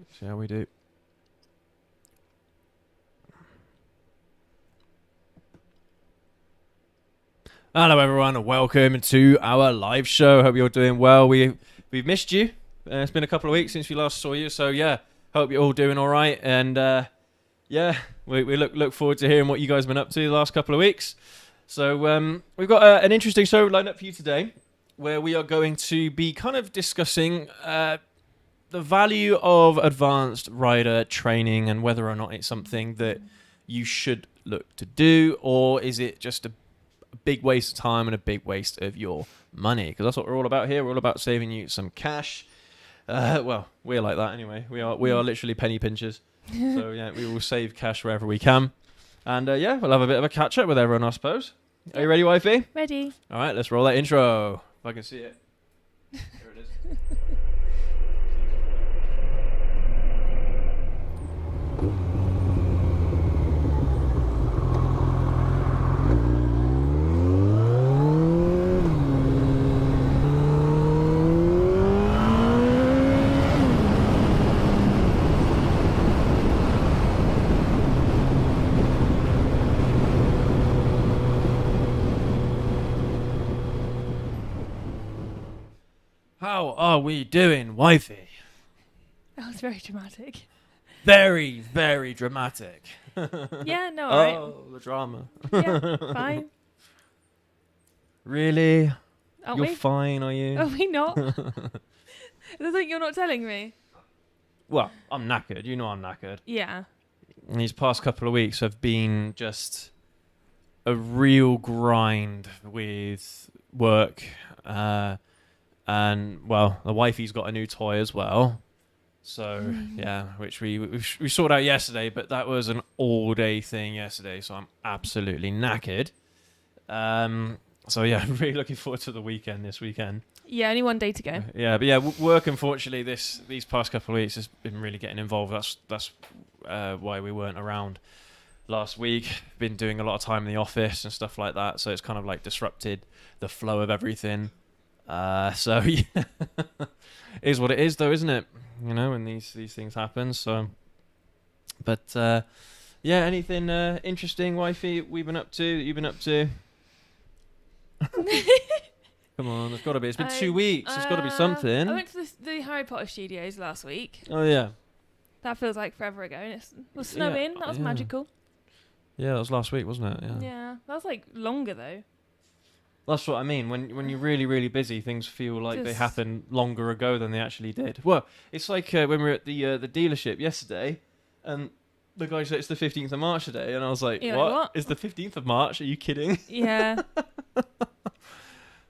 Shall we do? Hello everyone and welcome to our live show. Hope you're doing well. We've missed you. It's been a couple of weeks since we last saw you, so yeah, hope you're all doing all right. And yeah, we look forward to hearing what you guys have been up to the last couple of weeks. So we've got an interesting show lined up for you today, where we are going to be kind of discussing the value of advanced rider training and whether or not it's something that you should look to do, or is it just a big waste of time and a big waste of your money, because that's what we're all about here. We're all about saving you some cash. Well, we're like that anyway. We are literally penny pinchers. So yeah, we will save cash wherever we can. And yeah, we'll have a bit of a catch up with everyone, I suppose. Are you ready, wifey? Ready. All right, let's roll that intro. If I can see it. Here it is. How are we doing, wifey? That was very dramatic. Very, very dramatic. Yeah, no, alright. Oh, the drama. Yeah, fine. Really? Aren't You're we? fine, are you? Are we not? Is that something you're not telling me? Well, I'm knackered. You know I'm knackered. Yeah. And these past couple of weeks have been just a real grind with work. And, well, the wifey's got a new toy as well. So, yeah, which we sorted out yesterday, but that was an all-day thing yesterday, so I'm absolutely knackered. So, yeah, I'm really looking forward to the weekend this weekend. Yeah, only one day to go. Yeah, but yeah, work, unfortunately, these past couple of weeks has been really getting involved. That's why we weren't around last week. Been doing a lot of time in the office and stuff like that, so it's kind of like disrupted the flow of everything. So yeah, is what it is, though, isn't it? You know, when these things happen. So, but yeah, anything interesting, wifey? We've been up to. You've been up to. Come on, there's got to be. It's been 2 weeks. There's got to be something. I went to the Harry Potter studios last week. Oh yeah. That feels like forever ago. And it was snowing. That was magical. Yeah, that was last week, wasn't it? Yeah. Yeah, that was like longer though. That's what I mean. When you're really, really busy, things feel like they Just- happened longer ago than they actually did. Well, it's like when we were at the dealership yesterday, and the guy said it's the 15th of March today, and I was like, You're what? like, what? It's the 15th of March? Are you kidding? Yeah.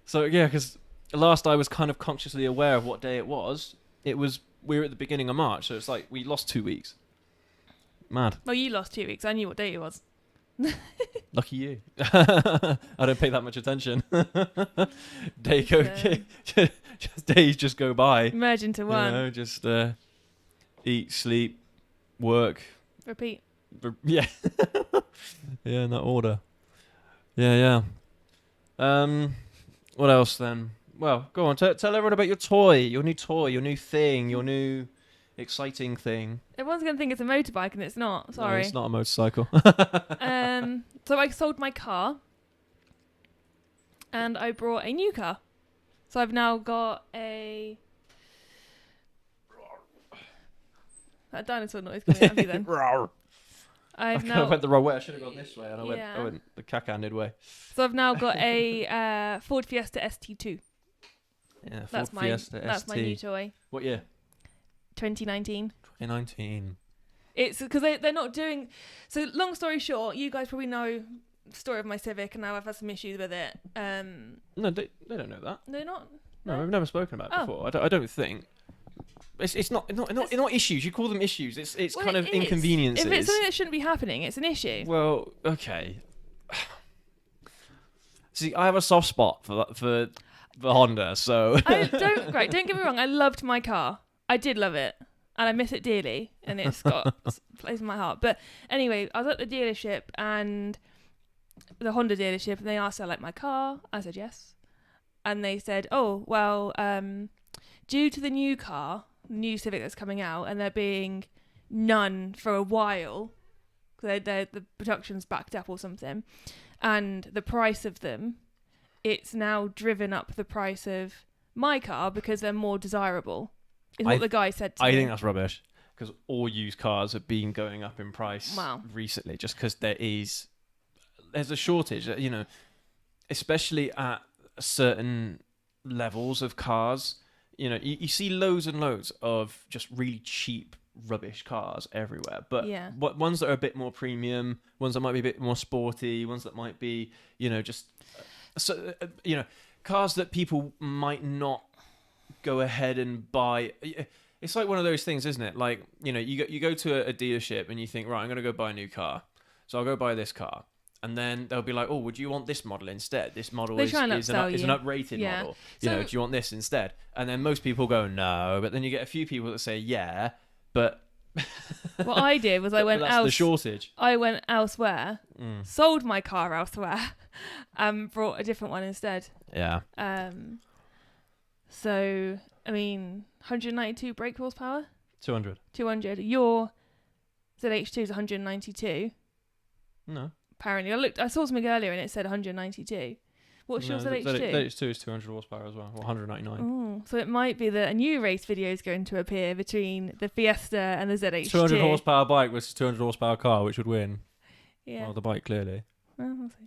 So, yeah, because last I was kind of consciously aware of what day it was, we were at the beginning of March, so it's like we lost 2 weeks. Mad. Well, you lost 2 weeks. I knew what date it was. Lucky you. I don't pay that much attention. Days just go by. Merge into one. You know, just eat, sleep, work. Repeat. Yeah. Yeah, in that order. Yeah. What else then? Well, go on. Tell everyone about your new thing, your new exciting thing. Everyone's going to think it's a motorbike and it's not. Sorry. No, it's not a motorcycle. So I sold my car and I brought a new car. So I've now got a... That dinosaur noise coming out of you then. I I've now... went the wrong way. I should have gone this way, and I Yeah. went the cack-handed way. So I've now got a Ford Fiesta ST2. Yeah, Ford That's my Fiesta that's ST. my new toy. What year? 2019. 2019. It's because they're not doing... So long story short, you guys probably know the story of my Civic and now I've had some issues with it. No, they don't know that. They're not... No, we've never spoken about it Oh. before. I don't think. It's not issues. You call them issues. It's Well, kind it of is. inconveniences. If it's something that shouldn't be happening, it's an issue. Well, okay. See, I have a soft spot for the Honda, so Don't get me wrong, I loved my car. I did love it. And I miss it dearly. And it's got a place in my heart. But anyway, I was at the dealership and the Honda dealership and they asked if I liked my car. I said yes. And they said, oh, well, due to the new car, new Civic that's coming out, and there being none for a while. The production's backed up or something, and the price of them, it's now driven up the price of my car because they're more desirable. Is what the guy said to me. I think that's rubbish because all used cars have been going up in price recently, just because there's a shortage. Especially at certain levels of cars. You see loads and loads of just really cheap rubbish cars everywhere, but ones that are a bit more premium, ones that might be a bit more sporty, ones that might be cars that people might not go ahead and buy. It's like one of those things, isn't it? Like, you go to a dealership and you think, right, I'm going to go buy a new car, so I'll go buy this car. And then they'll be like, oh, would you want this model instead? This model is an uprated model. Do you want this instead? And then most people go, no. But then you get a few people that say, yeah, but... What I did was that's the shortage. I went elsewhere, sold my car elsewhere, and brought a different one instead. Yeah. So, 192 brake horsepower? 200. 200. Your ZH2 is 192. No. Apparently, I saw something earlier and it said 192. What's your ZH2? ZH2 is 200 horsepower as well, or 199. Oh, so it might be that a new race video is going to appear between the Fiesta and the ZH2. 200 horsepower bike versus 200 horsepower car, which would win? Yeah. Well, the bike, clearly. Well, we'll see.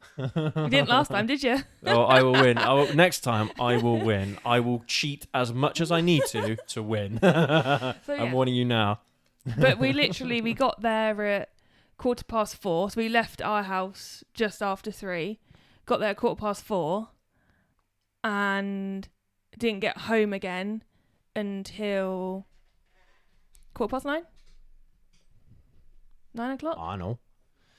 You didn't last time, did you? Oh, I will win. Next time, I will win. I will cheat as much as I need to win. I'm warning you now. But we got there at 4:15, so we left our house just after 3, got there at 4:15, and didn't get home again until 9:15. 9 o'clock. I know.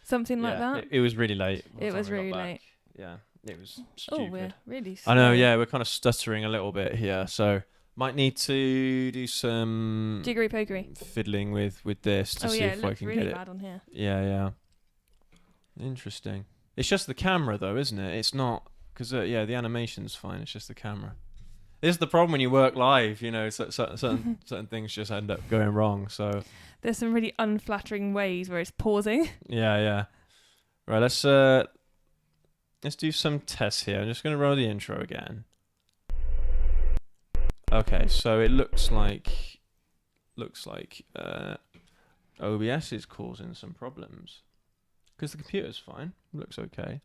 Something like that. It was really late. It was really late. Yeah, it was stupid. Oh, we're really slow. I know. Yeah, we're kind of stuttering a little bit here, so might need to do some jiggery pokery fiddling with this to see if I can really get it. bad on here. Yeah. Interesting. It's just the camera, though, isn't it? It's not because the animation's fine. It's just the camera. This is the problem when you work live. Certain things just end up going wrong. So there's some really unflattering ways where it's pausing. Yeah. Right. Let's do some tests here. I'm just going to roll the intro again. Okay, so it looks like OBS is causing some problems because the computer's fine. It looks okay.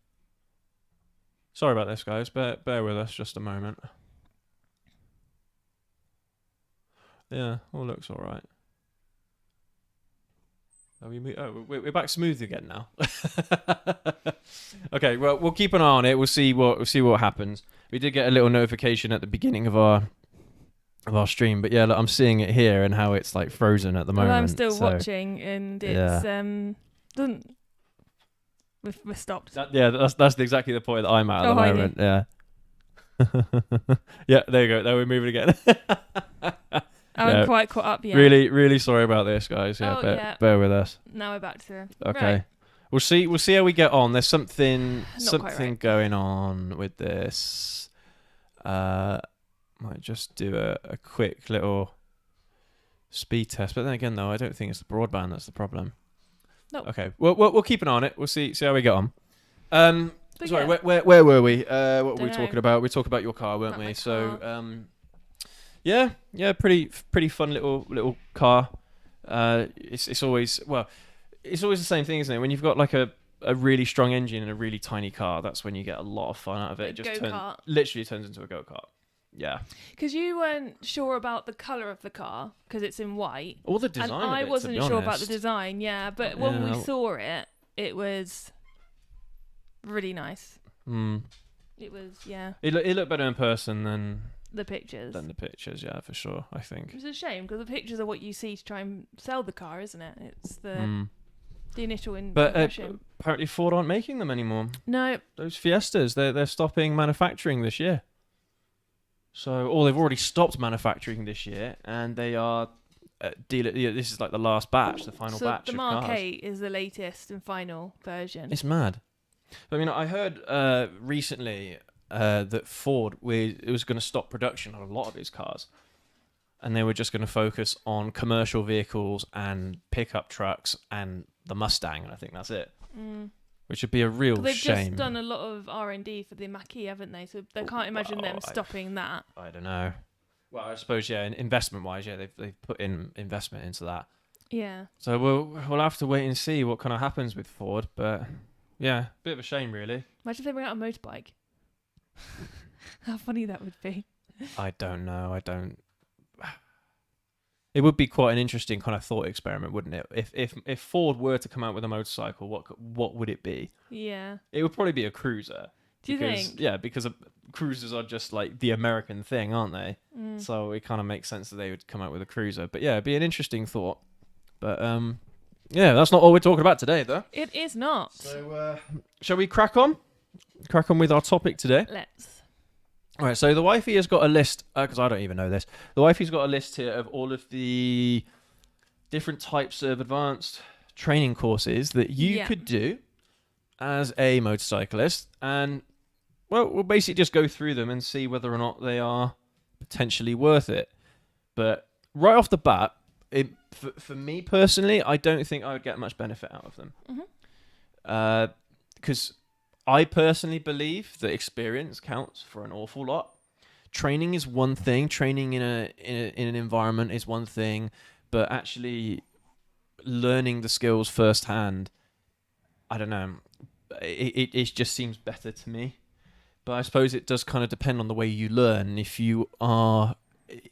Sorry about this, guys. Bear with us just a moment. Yeah, all looks all right. We're back smooth again now. Okay, well, we'll keep an eye on it. We'll see what happens. We did get a little notification at the beginning of our stream, but yeah, look, I'm seeing it here and how it's like frozen at the moment. Well, I'm still watching, and it's doesn't. We're stopped. That's exactly the point that I'm at the moment. Yeah. Yeah, there you go. There we're moving again. I haven't quite caught up yet. Really, really sorry about this, guys. Bear with us. Now we're back to okay. Right. We'll see how we get on. There's something going on with this. Might just do a quick little speed test, but then again, though, I don't think it's the broadband that's the problem. No. Okay. We'll keep an eye on it. We'll see how we get on. Sorry, where were we? What were we talking about? We talked about your car, weren't we? So, yeah, pretty fun little car. It's always the same thing, isn't it? When you've got like a really strong engine in a really tiny car, that's when you get a lot of fun out of it. It just literally turns into a go-kart. Yeah. Because you weren't sure about the colour of the car because it's in white. Or the design. And I wasn't sure about the design. Yeah, but when we saw it, it was really nice. It was It looked better in person than the pictures. Yeah, for sure. I think it's a shame because the pictures are what you see to try and sell the car, isn't it? It's the initial impression. But apparently Ford aren't making them anymore. No, those Fiestas, they're stopping manufacturing this year. So, they've already stopped manufacturing this year, and they are this is like the last batch, the final batch of cars. The Mark 8 is the latest and final version. It's mad. I mean, I heard recently that Ford was going to stop production on a lot of his cars. and they were just going to focus on commercial vehicles and pickup trucks and the Mustang, and I think that's it. Which would be a real They've shame. just done a lot of R&D for the Mach-E, haven't they? So they can't imagine them stopping that. I don't know. Well, I suppose, yeah, investment-wise, yeah, they've put in investment into that. Yeah. So we'll have to wait and see what kind of happens with Ford, but yeah, bit of a shame, really. Imagine if they bring out a motorbike. How funny that would be. I don't know. It would be quite an interesting kind of thought experiment, wouldn't it? If Ford were to come out with a motorcycle, what would it be? Yeah. It would probably be a cruiser. Do you think? Yeah, because cruisers are just like the American thing, aren't they? So it kind of makes sense that they would come out with a cruiser. But yeah, it'd be an interesting thought. But yeah, that's not all we're talking about today, though. It is not. So shall we crack on? Crack on with our topic today. Let's. All right, so the wifey has got a list, because I don't even know this. The wifey's got a list here of all of the different types of advanced training courses that you could do as a motorcyclist. And, well, we'll basically just go through them and see whether or not they are potentially worth it. But right off the bat, for me personally, I don't think I would get much benefit out of them. Because I personally believe that experience counts for an awful lot. Training is one thing. Training in an environment is one thing, but actually learning the skills firsthand, I don't know. It just seems better to me. But I suppose it does kind of depend on the way you learn. If you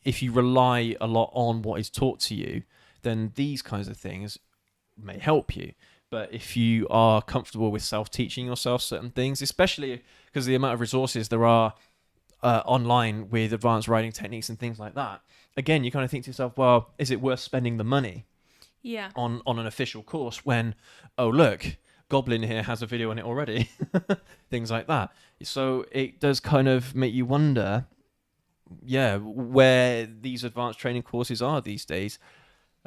rely a lot on what is taught to you, then these kinds of things may help you. But if you are comfortable with self-teaching yourself certain things, especially because of the amount of resources there are online with advanced riding techniques and things like that, again, you kind of think to yourself, well, is it worth spending the money on an official course when, oh, look, Goblin here has a video on it already, things like that. So it does kind of make you wonder, where these advanced training courses are these days.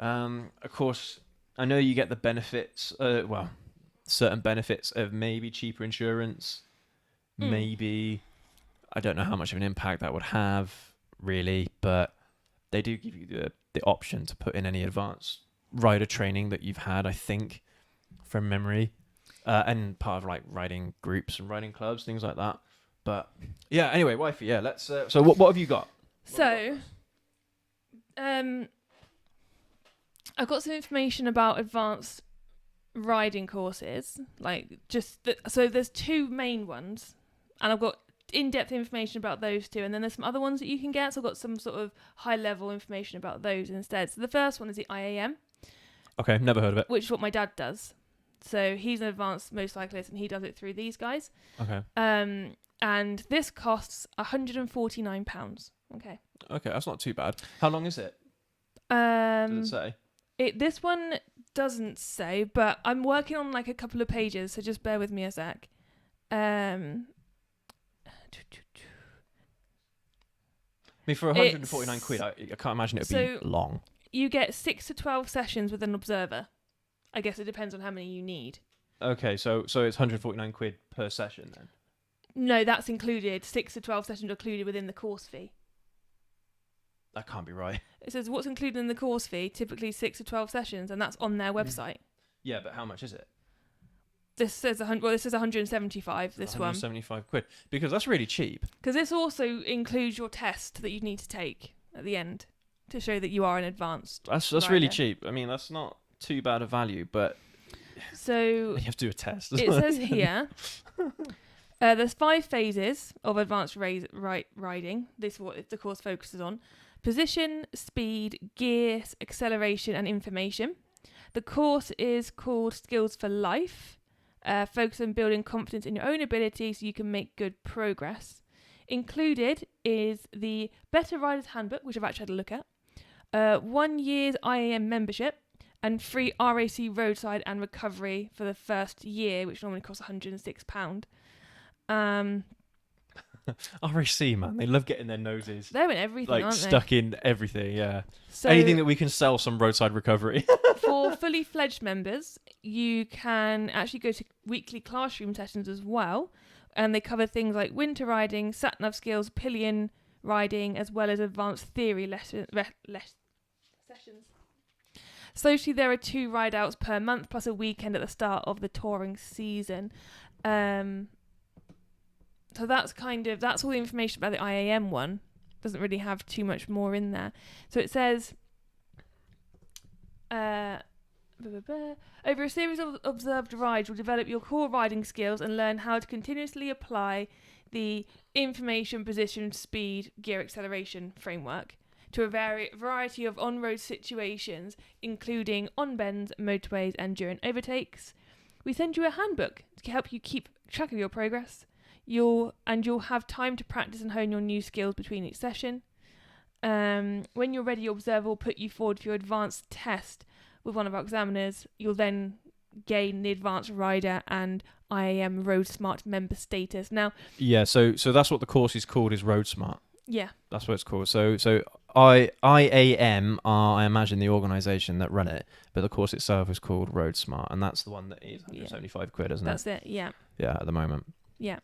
Of course, I know you get the benefits, certain benefits of maybe cheaper insurance, maybe, I don't know how much of an impact that would have, really, but they do give you the option to put in any advanced rider training that you've had, I think, from memory, and part of like riding groups and riding clubs, things like that. But yeah, anyway, wifey, let's. So what have you got? I've got some information about advanced riding courses, so there's two main ones, and I've got in-depth information about those two, and then there's some other ones that you can get, so I've got some sort of high-level information about those instead. So the first one is the IAM. Okay, never heard of it. Which is what my dad does. So he's an advanced motorcyclist, and he does it through these guys. Okay. And this costs £149. Okay, that's not too bad. How long is it? Does it say? This one doesn't say, but I'm working on like a couple of pages, so just bear with me a sec. I mean, for 149 quid, I can't imagine it would be long. You get 6 to 12 sessions with an observer. I guess it depends on how many you need. Okay, so it's 149 quid per session then? No, that's included. 6 to 12 sessions are included within the course fee. That can't be right. It says what's included in the course fee, typically 6 to 12 sessions, and that's on their website. Yeah, but how much is it? This says 175, this 175 quid. Because that's really cheap. Because this also includes your test that you need to take at the end to show that you are an advanced That's rider. Really cheap. I mean, that's not too bad a value, but so you have to do a test. It says here, there's 5 phases of advanced riding. This is what the course focuses on. Position, speed, gears, acceleration, and information. The course is called Skills for Life. Focus on building confidence in your own ability so you can make good progress. Included is the Better Rider's Handbook, which I've actually had a look at, 1 year's IAM membership, and free RAC roadside and recovery for the first year, which normally costs £106. RAC, man, they love getting their noses. They're in everything, aren't they? Stuck in everything, yeah. So anything that we can sell some roadside recovery. For fully fledged members, you can actually go to weekly classroom sessions as well, and they cover things like winter riding, sat-nav skills, pillion, riding, as well as advanced theory sessions. Socially, there are 2 ride outs per month, plus a weekend at the start of the touring season. So that's all the information about the IAM one. Doesn't really have too much more in there. So it says, over a series of observed rides, you'll develop your core riding skills and learn how to continuously apply the information, position, speed, gear acceleration framework to a variety of on-road situations, including on bends, motorways, and during overtakes. We send you a handbook to help you keep track of your progress. You'll have time to practice and hone your new skills between each session. When you're ready, your observer will put you forward for your advanced test with one of our examiners. You'll then gain the advanced rider and IAM Road Smart member status. Now, yeah, so that's what the course is called, is Road Smart. Yeah, that's what it's called. So IAM are, I imagine, the organisation that run it, but the course itself is called Road Smart, and that's the one that is 175 quid, isn't it? That's it. Yeah. Yeah, at the moment. Yeah.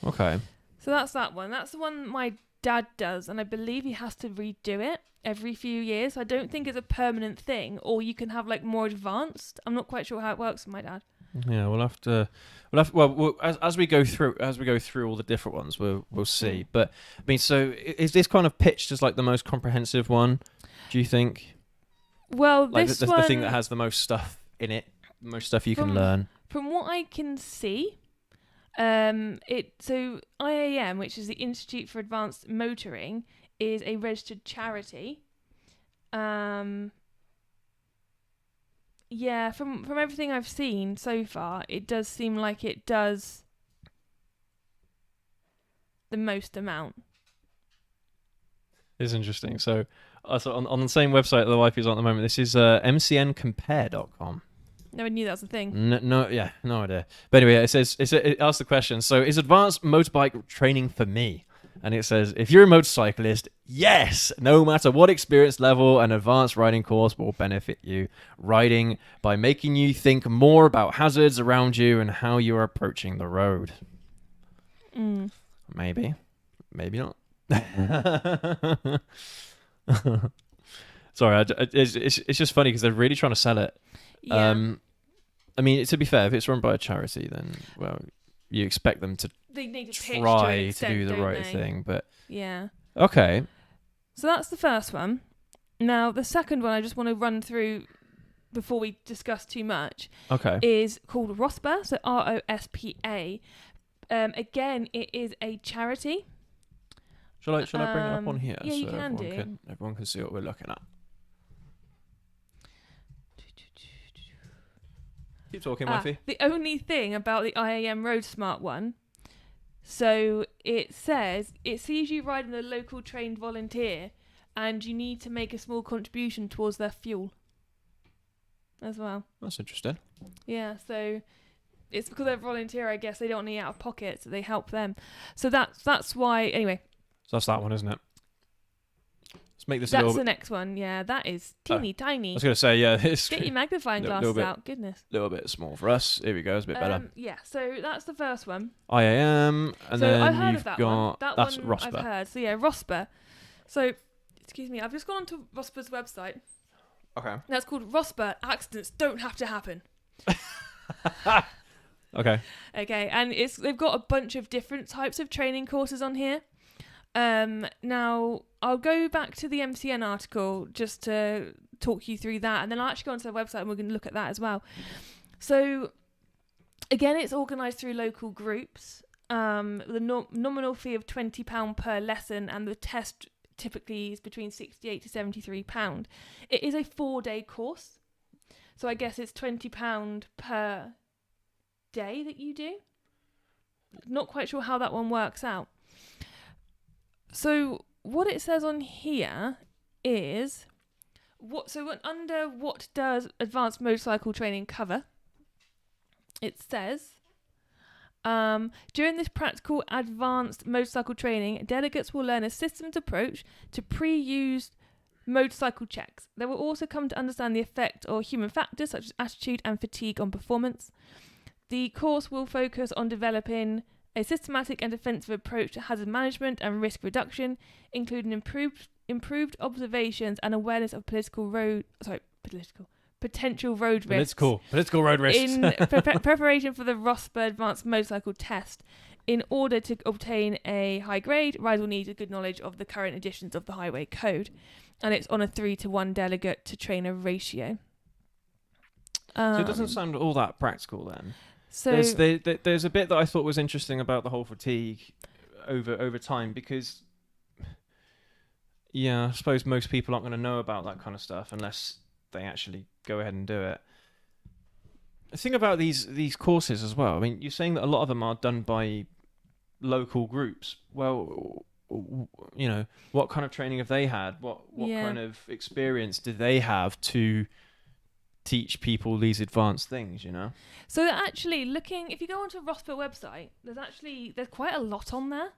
Okay. So that's that one. That's the one my dad does, and I believe he has to redo it every few years. I don't think it's a permanent thing, or you can have like more advanced. I'm not quite sure how it works with my dad. Yeah, we'll have to. Well, as we go through all the different ones, we'll see. But I mean, so is this kind of pitched as like the most comprehensive one? Do you think? Well, like this the one, thing that has the most stuff in it, most stuff you can learn. From what I can see, so IAM, which is the Institute for Advanced Motoring, is a registered charity. Yeah, from everything I've seen so far, it does seem like it does the most amount. It's interesting. So on the same website that the wife is on at the moment, this is mcncompare.com. Never knew that was a thing. No idea. But anyway, it asks the question, so is advanced motorbike training for me? And it says, if you're a motorcyclist, yes, no matter what experience level, an advanced riding course will benefit you. Riding by making you think more about hazards around you and how you are approaching the road. Maybe not. Sorry, it's just funny because they're really trying to sell it. Yeah. I mean, to be fair, if it's run by a charity, then, well, you expect them to they need to try to do the right thing, but yeah. Okay. So that's the first one. Now the second one I just want to run through before we discuss too much. Okay. Is called ROSPA, so ROSPA. Again, it is a charity. Shall I bring it up on here yeah, you can everyone can see what we're looking at? Keep talking, wifey. The only thing about the IAM Road Smart one, so it says it sees you riding a local trained volunteer and you need to make a small contribution towards their fuel as well. That's interesting. Yeah, so it's because they're volunteer, I guess. They don't want to eat out of pocket, so they help them. So that's why, anyway. So that's that one, isn't it? Let's make this That's a little the next one, yeah. That is teeny tiny. I was going to say, yeah. Get your magnifying glasses out, goodness. A little bit small for us. Here we go, it's a bit better. Yeah, so that's the first one. IAM, and so then I've heard you've of that got... one. That's one ROSPA. I've heard. So yeah, ROSPA. So, excuse me, I've just gone onto ROSPA's website. Okay. That's called ROSPA, Accidents Don't Have to Happen. Okay. Okay, and they've got a bunch of different types of training courses on here. Now, I'll go back to the MCN article just to talk you through that, and then I'll actually go onto their website and we're going to look at that as well. So, again, it's organised through local groups. The nominal fee of £20 per lesson, and the test typically is between £68 to £73. It is a 4-day course, so I guess it's £20 per day that you do. Not quite sure how that one works out. So what it says on here is what does advanced motorcycle training cover? It says during this practical advanced motorcycle training, delegates will learn a systems approach to pre-used motorcycle checks. They will also come to understand the effect of human factors such as attitude and fatigue on performance. The course will focus on developing a systematic and defensive approach to hazard management and risk reduction, including improved observations and awareness of potential road risks. Political road risks. In preparation for the ROSPA Advanced Motorcycle Test. In order to obtain a high grade, riders will need a good knowledge of the current editions of the Highway Code, and it's on a 3-to-1 delegate to trainer ratio. So it doesn't sound all that practical then. So there's a bit that I thought was interesting about the whole fatigue over time, because I suppose most people aren't going to know about that kind of stuff unless they actually go ahead and do it. The thing about these courses as well, I mean, you're saying that a lot of them are done by local groups. Well, what kind of training have they had? What kind of experience do they have to teach people these advanced things, So actually if you go onto ROSPA website, there's quite a lot on there.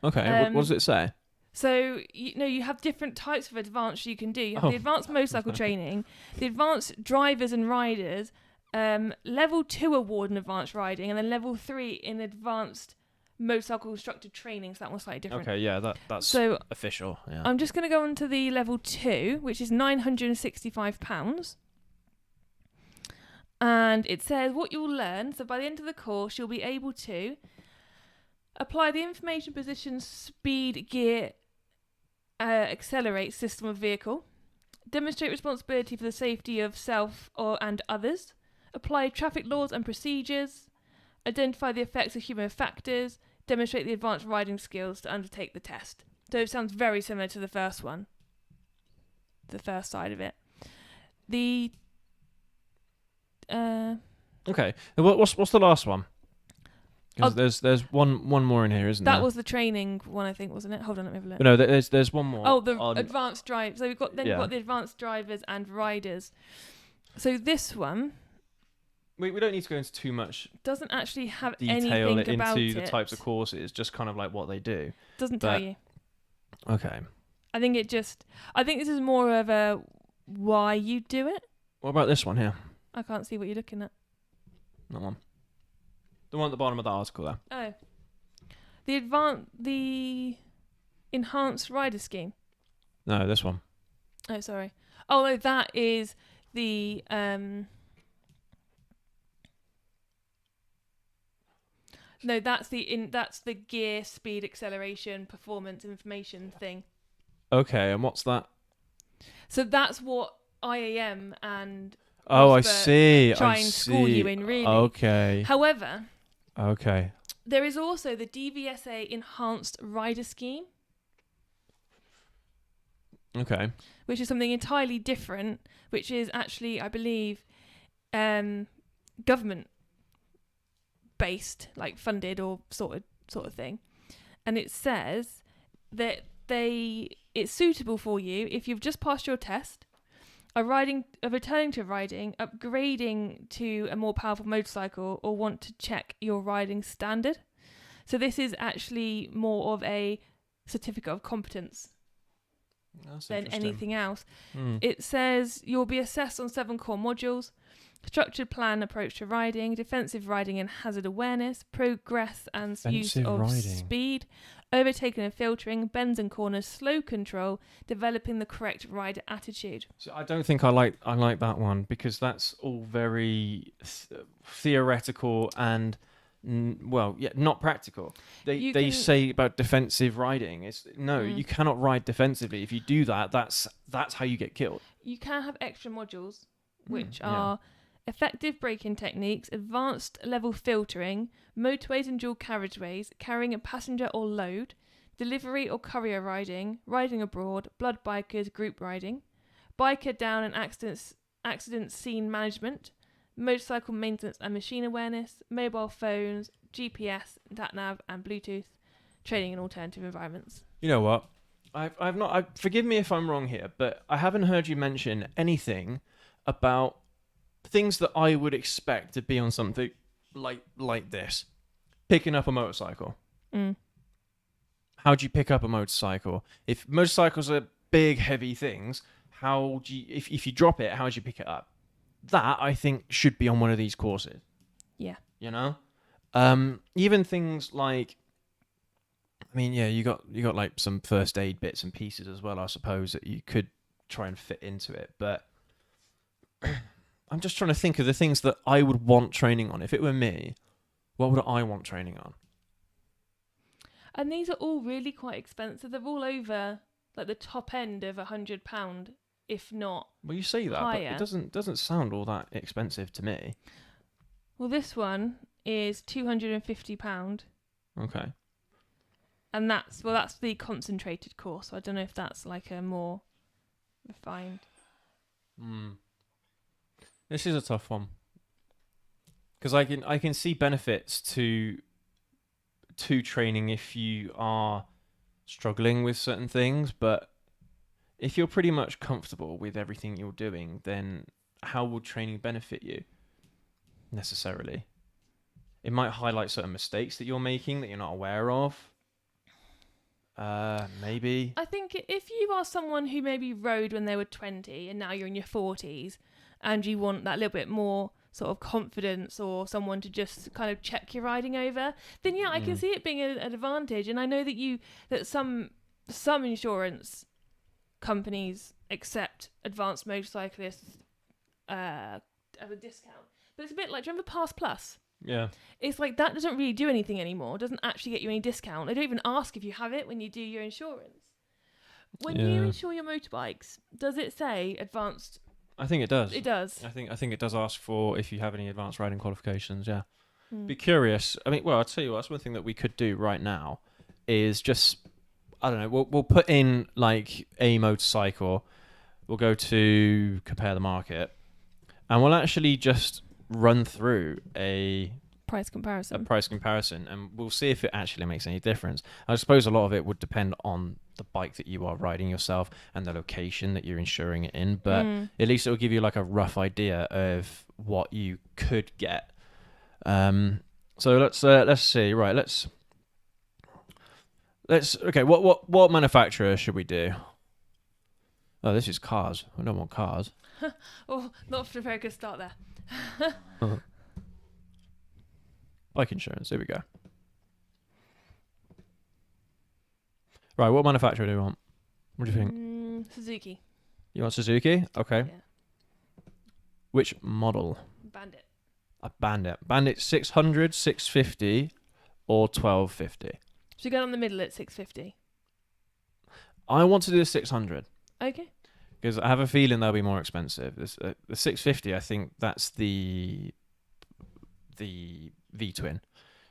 Okay, what does it say? So, you have different types of advanced you can do. You have the advanced motorcycle training, the advanced drivers and riders, level 2 award in advanced riding, and then level 3 in advanced motorcycle instructor training. So that one's slightly different. Okay, yeah, that's so official. Yeah. I'm just going to go on to the level 2, which is £965. And it says what you'll learn. So by the end of the course, you'll be able to apply the information position, speed, gear, accelerate system of vehicle, demonstrate responsibility for the safety of self and others, apply traffic laws and procedures, identify the effects of human factors, demonstrate the advanced riding skills to undertake the test. So it sounds very similar to the first one, the first side of it. Okay. What's the last one? Because there's one more in here, isn't there? That was the training one, I think, wasn't it? Hold on, let me have a look. But no, there's one more. Oh, the advanced drive. So you've got the advanced drivers and riders. So this one, we don't need to go into too much doesn't actually have detail anything about into it. the types of courses, just kind of like what they do. Doesn't tell you. Okay. I think this is more of a why you do it. What about this one here? I can't see what you're looking at. That one. The one at the bottom of the article there. Oh. The enhanced rider scheme. No, this one. Oh, sorry. Oh, no, that is the No, that's the gear, speed, acceleration, performance, information thing. Okay, and what's that? So that's what IAM and I see. try and school you in, really. Okay. However, okay. There is also the DVSA Enhanced Rider Scheme. Okay. Which is something entirely different, which is actually, I believe, government based, like funded or sort of thing. And it says that it's suitable for you if you've just passed your test, are returning to riding, upgrading to a more powerful motorcycle, or want to check your riding standard. So this is actually more of a certificate of competence than anything else. It says you'll be assessed on 7 core modules: structured plan, approach to riding, defensive riding and hazard awareness, progress and use of speed, overtaking and filtering, bends and corners, slow control, developing the correct rider attitude. So I don't think I like that one, because that's all very theoretical and not practical. They say about defensive riding. You cannot ride defensively. If you do that, that's how you get killed. You can have extra modules, which are effective braking techniques, advanced level filtering, motorways and dual carriageways, carrying a passenger or load, delivery or courier riding, riding abroad, blood bikers, group riding, biker down and accident scene management, motorcycle maintenance and machine awareness, mobile phones, GPS, sat-nav and Bluetooth, training in alternative environments. You know what? I've not. Forgive me if I'm wrong here, but I haven't heard you mention anything about things that I would expect to be on something like this. Picking up a motorcycle. How do you pick up a motorcycle? If motorcycles are big, heavy things, how do you, if you drop it, how do you pick it up? That, I think, should be on one of these courses. Yeah. You know? Even things like, I mean, yeah, you got like some first aid bits and pieces as well, I suppose, that you could try and fit into it. But I'm just trying to think of the things that I would want training on. If it were me, what would I want training on? And these are all really quite expensive. They're all over like the top end of £100, if not. Well, you say that, higher. but it doesn't sound all that expensive to me. Well, this one is £250, Okay. and that's the concentrated course. So I don't know if that's like a more refined. This is a tough one because I can see benefits to training if you are struggling with certain things, but if you're pretty much comfortable with everything you're doing, then how will training benefit you necessarily? It might highlight certain mistakes that you're making that you're not aware of. Maybe. I think if you are someone who maybe rode when they were 20 and now you're in your 40s and you want that little bit more sort of confidence or someone to just kind of check your riding over, then yeah, I can see it being an advantage. And I know that some insurance companies accept advanced motorcyclists at a discount. But it's a bit like, do you remember Pass Plus? Yeah. It's like that doesn't really do anything anymore. It doesn't actually get you any discount. They don't even ask if you have it when you do your insurance. When you insure your motorbikes, does it say advanced? I think it does. It does. I think it does ask for if you have any advanced riding qualifications, yeah. Be curious. I mean, well, I'll tell you what, that's one thing that we could do right now is just, I don't know, we'll put in like a motorcycle, we'll go to compare the market, and we'll actually just run through a price comparison, and we'll see if it actually makes any difference. I suppose a lot of it would depend on the bike that you are riding yourself and the location that you're insuring it in, but at least it'll give you like a rough idea of what you could get. So let's see. Right, let's okay, what manufacturer should we do? Oh, this is cars. I don't want cars. Oh, not for a very good start there. Bike insurance. Here we go. Right, what manufacturer do you want? What do you think? Suzuki. You want Suzuki? Okay. Yeah. Which model? Bandit. A Bandit. Bandit 600, 650, or 1250? Should we go down the middle at 650? I want to do the 600. Okay. Because I have a feeling they'll be more expensive. The 650, I think that's the V-twin.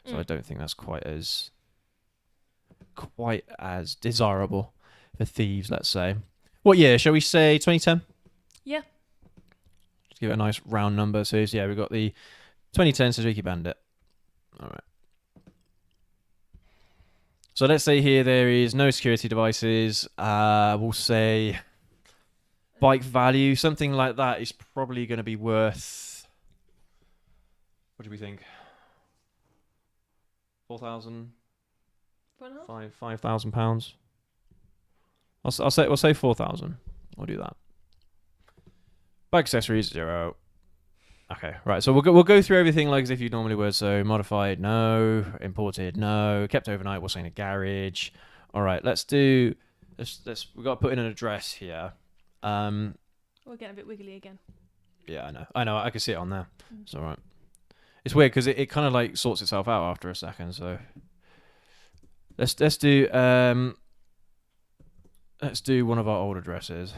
So I don't think that's quite as desirable for thieves, let's say. What year? Shall we say 2010? Yeah. Just give it a nice round number. So yeah, we've got the 2010 Suzuki Bandit. All right. So let's say here there is no security devices. We'll say bike value, something like that is probably going to be worth, what do we think? 4,000? £5,000. We'll say 4,000. We'll do that. Bike accessories, 0. Okay, right. So we'll go through everything like as if you normally would. So modified, no. Imported, no. Kept overnight, we'll say in a garage. All right, let's we've got to put in an address here. We're getting a bit wiggly again. Yeah, I know. I can see it on there. It's all right. It's weird because it kind of like sorts itself out after a second. So let's do one of our old addresses.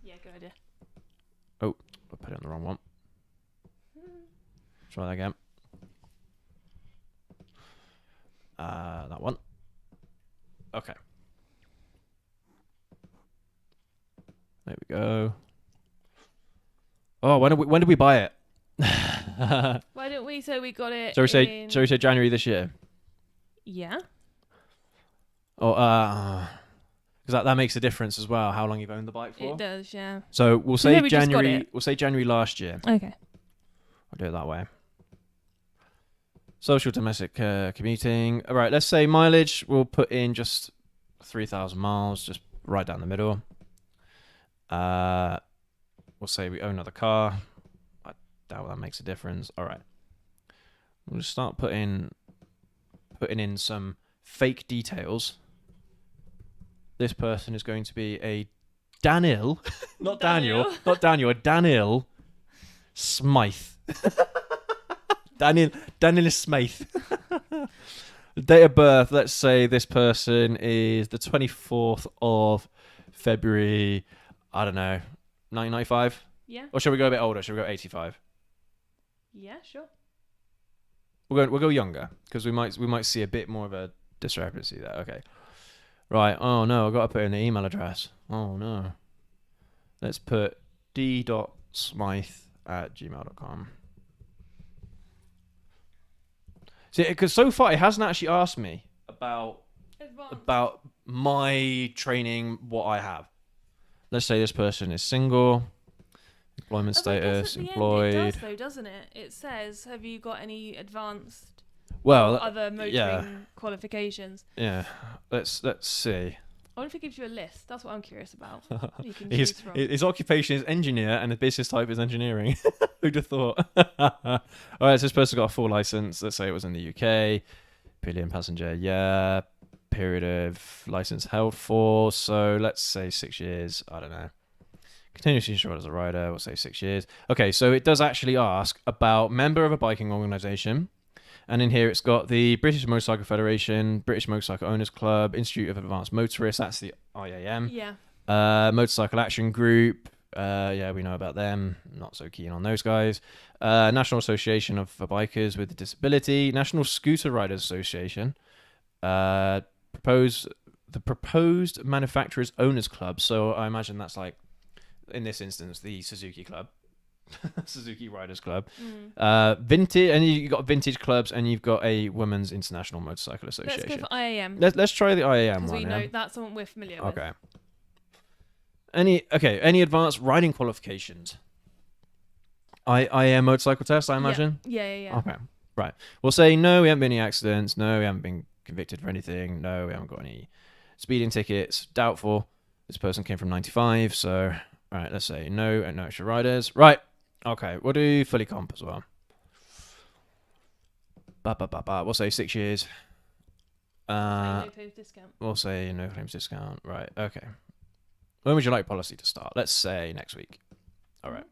Yeah, good idea. Oh, I put it on the wrong one. Try that again. That one. Okay. There we go. Oh, when did we buy it? Why don't we say we got it? Shall we say January this year? Yeah. Oh, because that makes a difference as well. How long you've owned the bike for? It does, yeah. So we'll say January. We'll say January last year. Okay. I'll do it that way. Social domestic commuting. All right. Let's say mileage. We'll put in just 3,000 miles, just right down the middle. We'll say we own another car. I doubt that makes a difference. All right. we'll start putting in some fake details. This person is going to be a Daniel, not Daniel, not Daniel, a Daniel Smythe. Daniel Smythe. The date of birth, let's say this person is the 24th of February, I don't know, 1995? Yeah. Or shall we go a bit older? Shall we go 85? Yeah, sure. We'll go younger, because we might see a bit more of a discrepancy there. Okay. Right. Oh no, I've got to put in the email address. Oh no. Let's put d.smythe@gmail.com. See, because so far it hasn't actually asked me about my training, what I have. Let's say this person is single, employment status, employed. It does though, doesn't it? It says, have you got any advanced other motoring qualifications? Yeah. Let's see. I wonder if it gives you a list. That's what I'm curious about. You can choose from. His occupation is engineer and the business type is engineering. Who'd have thought? All right, so this person got a full license. Let's say it was in the UK. Pillion passenger, yeah. Period of license held for. So let's say 6 years. I don't know. Continuously insured as a rider. We'll say 6 years. Okay, so it does actually ask about member of a biking organisation. And in here, it's got the British Motorcycle Federation, British Motorcycle Owners Club, Institute of Advanced Motorists. That's the IAM. Yeah. Motorcycle Action Group. Yeah, we know about them. Not so keen on those guys. National Association for Bikers with a Disability. National Scooter Riders Association. Proposed Manufacturers Owners Club. So I imagine that's like, in this instance, the Suzuki Club. Suzuki Riders Club. Vintage, and you've got vintage clubs, and you've got a Women's International Motorcycle Association. Let's go for IAM. Let's try the IAM one. Because we know that's something we're familiar with. Okay. Any advanced riding qualifications? IAM motorcycle test, I imagine. Yeah. Okay, right. We'll say no. We haven't been in any accidents. No, we haven't been convicted for anything. No, we haven't got any speeding tickets. Doubtful. This person came from 95, so all right. Let's say no and no extra riders. Right. Okay, we'll do fully comp as well. We'll say 6 years. No claims discount. We'll say no claims discount. Right, okay. When would you like policy to start? Let's say next week. All right.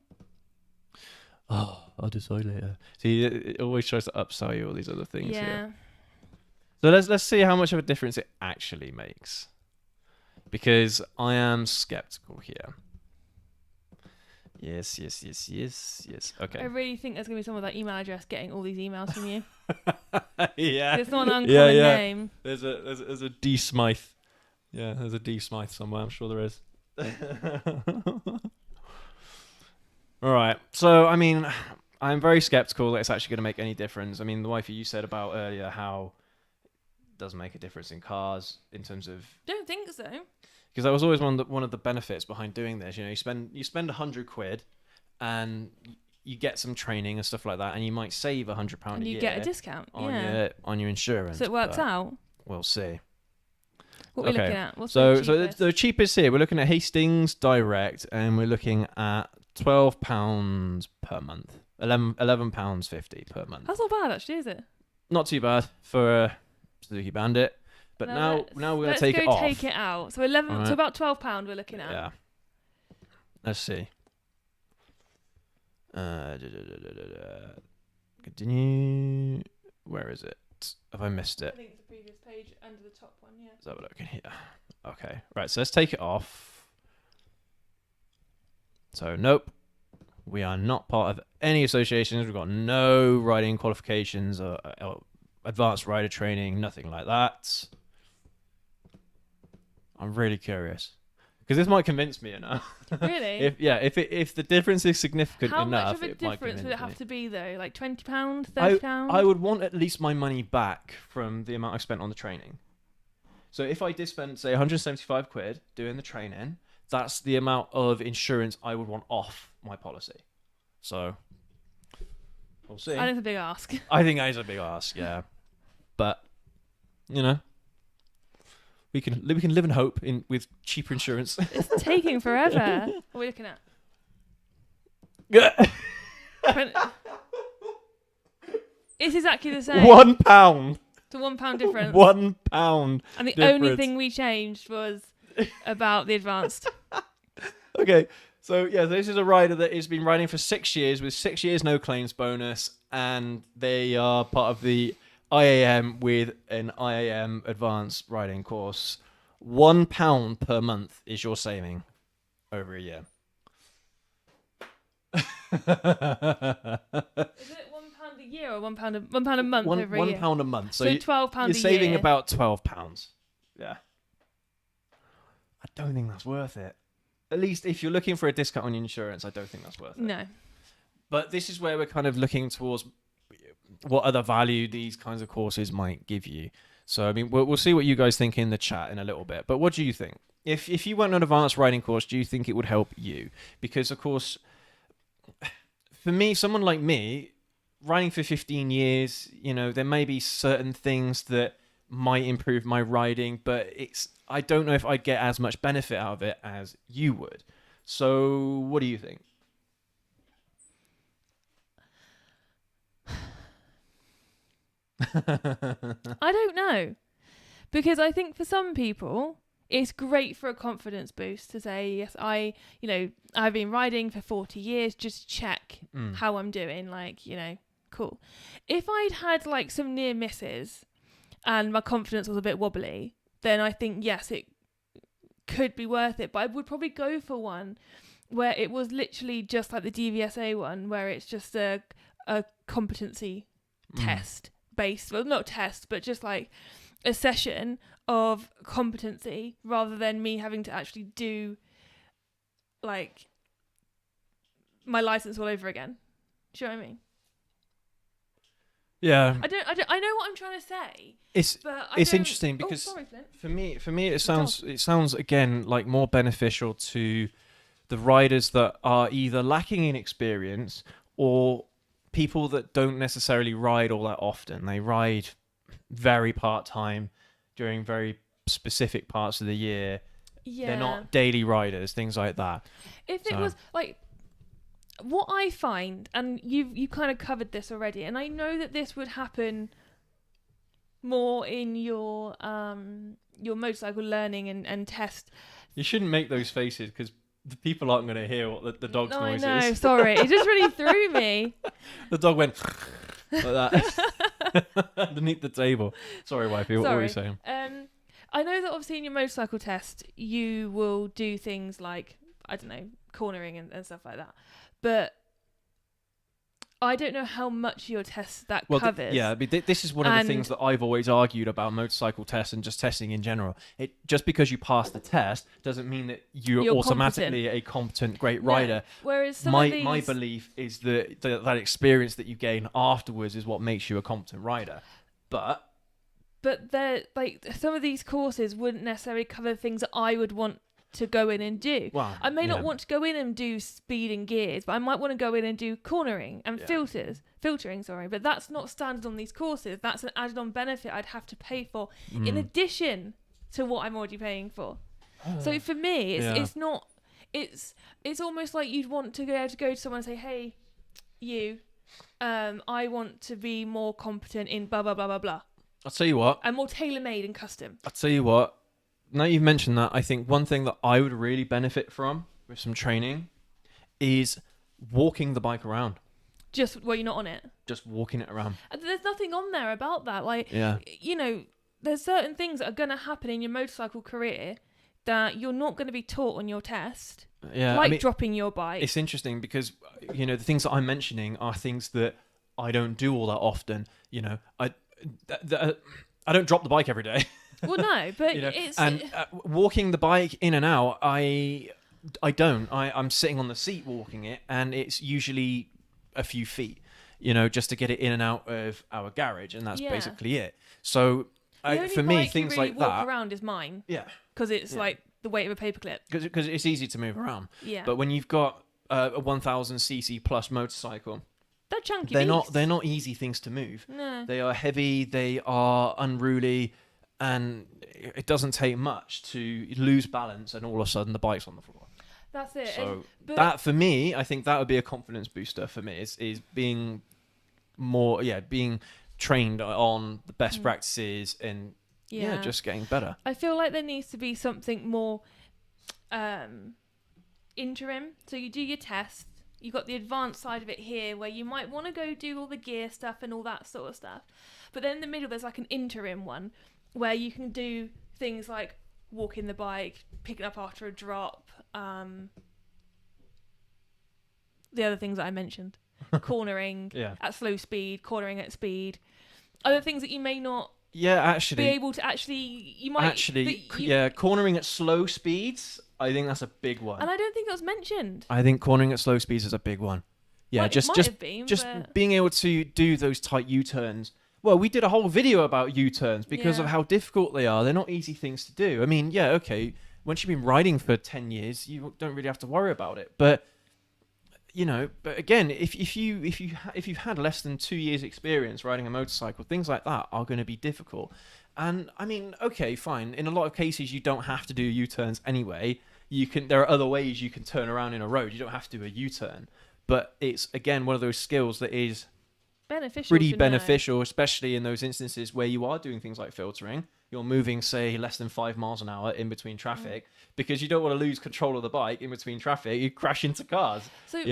Oh, I'll decide later. See, it always tries to upsell you all these other things here. So let's see how much of a difference it actually makes. Because I am skeptical here. Yes. Okay. I really think there's going to be someone with that email address getting all these emails from you. Yeah. It's not an uncommon name. There's a D Smythe. Yeah, there's a D Smythe somewhere. I'm sure there is. All right. So, I mean, I'm very skeptical that it's actually going to make any difference. I mean, the wifey you said about earlier how it doesn't make a difference in cars in terms of... Don't think so. Because that was always one of the benefits behind doing this. You know, you spend £100 and you get some training and stuff like that, and you might save £100 a year. And you get a discount on your insurance. So it works out. We'll see. What are we looking at? What's so the the cheapest here, we're looking at Hastings Direct, and we're looking at £12 per month, £11.50 per month. That's not bad, actually, is it? Not too bad for a Suzuki Bandit. But now we're gonna take it off. Let's go take it out. So so about £12 we're looking at. Yeah. Let's see. Continue. Where is it? Have I missed it? I think it's the previous page under the top one. Yeah. Let's have a look in here. Okay. Right. So let's take it off. So nope. We are not part of any associations. We've got no riding qualifications or advanced rider training. Nothing like that. I'm really curious because this might convince me enough. Really? if the difference is significant enough, how much of a difference would it have to be though? Like £20, £30? I would want at least my money back from the amount I spent on the training. So if I did spend say £175 doing the training, that's the amount of insurance I would want off my policy. So we'll see. I think it's a big ask. I think that is a big ask, yeah. But you know. We can live in hope with cheaper insurance. It's taking forever. What are we looking at? It's exactly the same. £1. It's a £1 difference. £1. And the difference. only thing we changed was about the advanced. Okay, so yeah, this is a rider that has been riding for 6 years with 6 years no claims bonus, and they are part of the IAM with an IAM advanced riding course. £1 per month is your saving over a year. Is it £1 a year or £1 a month over a year? £1 a month. So £12 a year. you're saving about £12. Yeah. I don't think that's worth it. At least if you're looking for a discount on your insurance, I don't think that's worth it. No. But this is where we're kind of looking towards what other value these kinds of courses might give you. So, I mean, we'll see what you guys think in the chat in a little bit. But what do you think? If you went on an advanced riding course, do you think it would help you? Because, of course, for me, someone like me, riding for 15 years, there may be certain things that might improve my riding, but I don't know if I'd get as much benefit out of it as you would. So what do you think? I don't know. Because I think for some people, it's great for a confidence boost to say, yes, I've been riding for 40 years, just check how I'm doing. Cool. If I'd had some near misses and my confidence was a bit wobbly, then I think, yes, it could be worth it. But I would probably go for one where it was literally just like the DVSA one, where it's just a competency test based, well, not test, but just like a session of competency rather than me having to actually do my license all over again. Do you know what I mean? Yeah. I know what I'm trying to say. It's interesting because for me it sounds again like more beneficial to the riders that are either lacking in experience or people that don't necessarily ride all that often. They ride very part-time during very specific parts of the year. Yeah. They're not daily riders, things like that. If it was what I find, and you kind of covered this already, and I know that this would happen more in your motorcycle learning and test. You shouldn't make those faces because the people aren't going to hear what the dog's noise is. I know, sorry. It just really threw me. The dog went like that underneath the table. Sorry, Wifey, what were you saying? I know that obviously in your motorcycle test, you will do things like, I don't know, cornering and stuff like that. But I don't know how much your test that covers. This is one of the things that I've always argued about motorcycle tests and just testing in general. Just because you pass the test doesn't mean that you're automatically a competent, great rider. Whereas my belief is that experience that you gain afterwards is what makes you a competent rider. But some of these courses wouldn't necessarily cover things that I would want to go in and do. Well, I may not want to go in and do speed and gears, but I might want to go in and do cornering and filtering, but that's not standard on these courses. That's an added on benefit I'd have to pay for in addition to what I'm already paying for. So for me, it's not, it's almost like you'd want to be able to go to someone and say, hey, I want to be more competent in blah, blah, blah, blah, blah. I'll tell you what. And more tailor-made and custom. I'll tell you what. Now you've mentioned that, I think one thing that I would really benefit from with some training is walking the bike around. Just you're not on it. Just walking it around. And there's nothing on there about that. There's certain things that are going to happen in your motorcycle career that you're not going to be taught on your test. Yeah, dropping your bike. It's interesting because the things that I'm mentioning are things that I don't do all that often. I don't drop the bike every day. Well, no, but it's... And walking the bike in and out, I don't. I'm sitting on the seat walking it, and it's usually a few feet, just to get it in and out of our garage, and that's basically it. So for me, things like that... walk around is mine. Yeah. Because it's like the weight of a paperclip. Because it's easy to move around. Yeah. But when you've got a 1,000cc plus motorcycle... They're chunky They're not easy things to move. No. They are heavy, they are unruly, and it doesn't take much to lose balance and all of a sudden the bike's on the floor. That's it. So that for me, I think that would be a confidence booster for me, is being more, being trained on the best practices and just getting better. I feel like there needs to be something more interim. So you do your test. You've got the advanced side of it here where you might want to go do all the gear stuff and all that sort of stuff. But then in the middle, there's like an interim one where you can do things like walking the bike, picking up after a drop, the other things that I mentioned, cornering at slow speed, cornering at speed, other things that you may not be able to cornering at slow speeds, I think that's a big one. And I don't think it was mentioned. I think cornering at slow speeds is a big one. Yeah, well, just being able to do those tight U-turns. Well, we did a whole video about U-turns because of how difficult they are. They're not easy things to do. I mean, once you've been riding for 10 years, you don't really have to worry about it. But but again, if you've had less than 2 years experience riding a motorcycle, things like that are going to be difficult. And I mean, okay, fine. In a lot of cases, you don't have to do U-turns anyway. There are other ways you can turn around in a road. You don't have to do a U-turn. But it's, again, one of those skills that is pretty beneficial, especially in those instances where you are doing things like filtering. You're moving, say, less than 5 miles an hour in between traffic because you don't want to lose control of the bike in between traffic. You crash into cars, So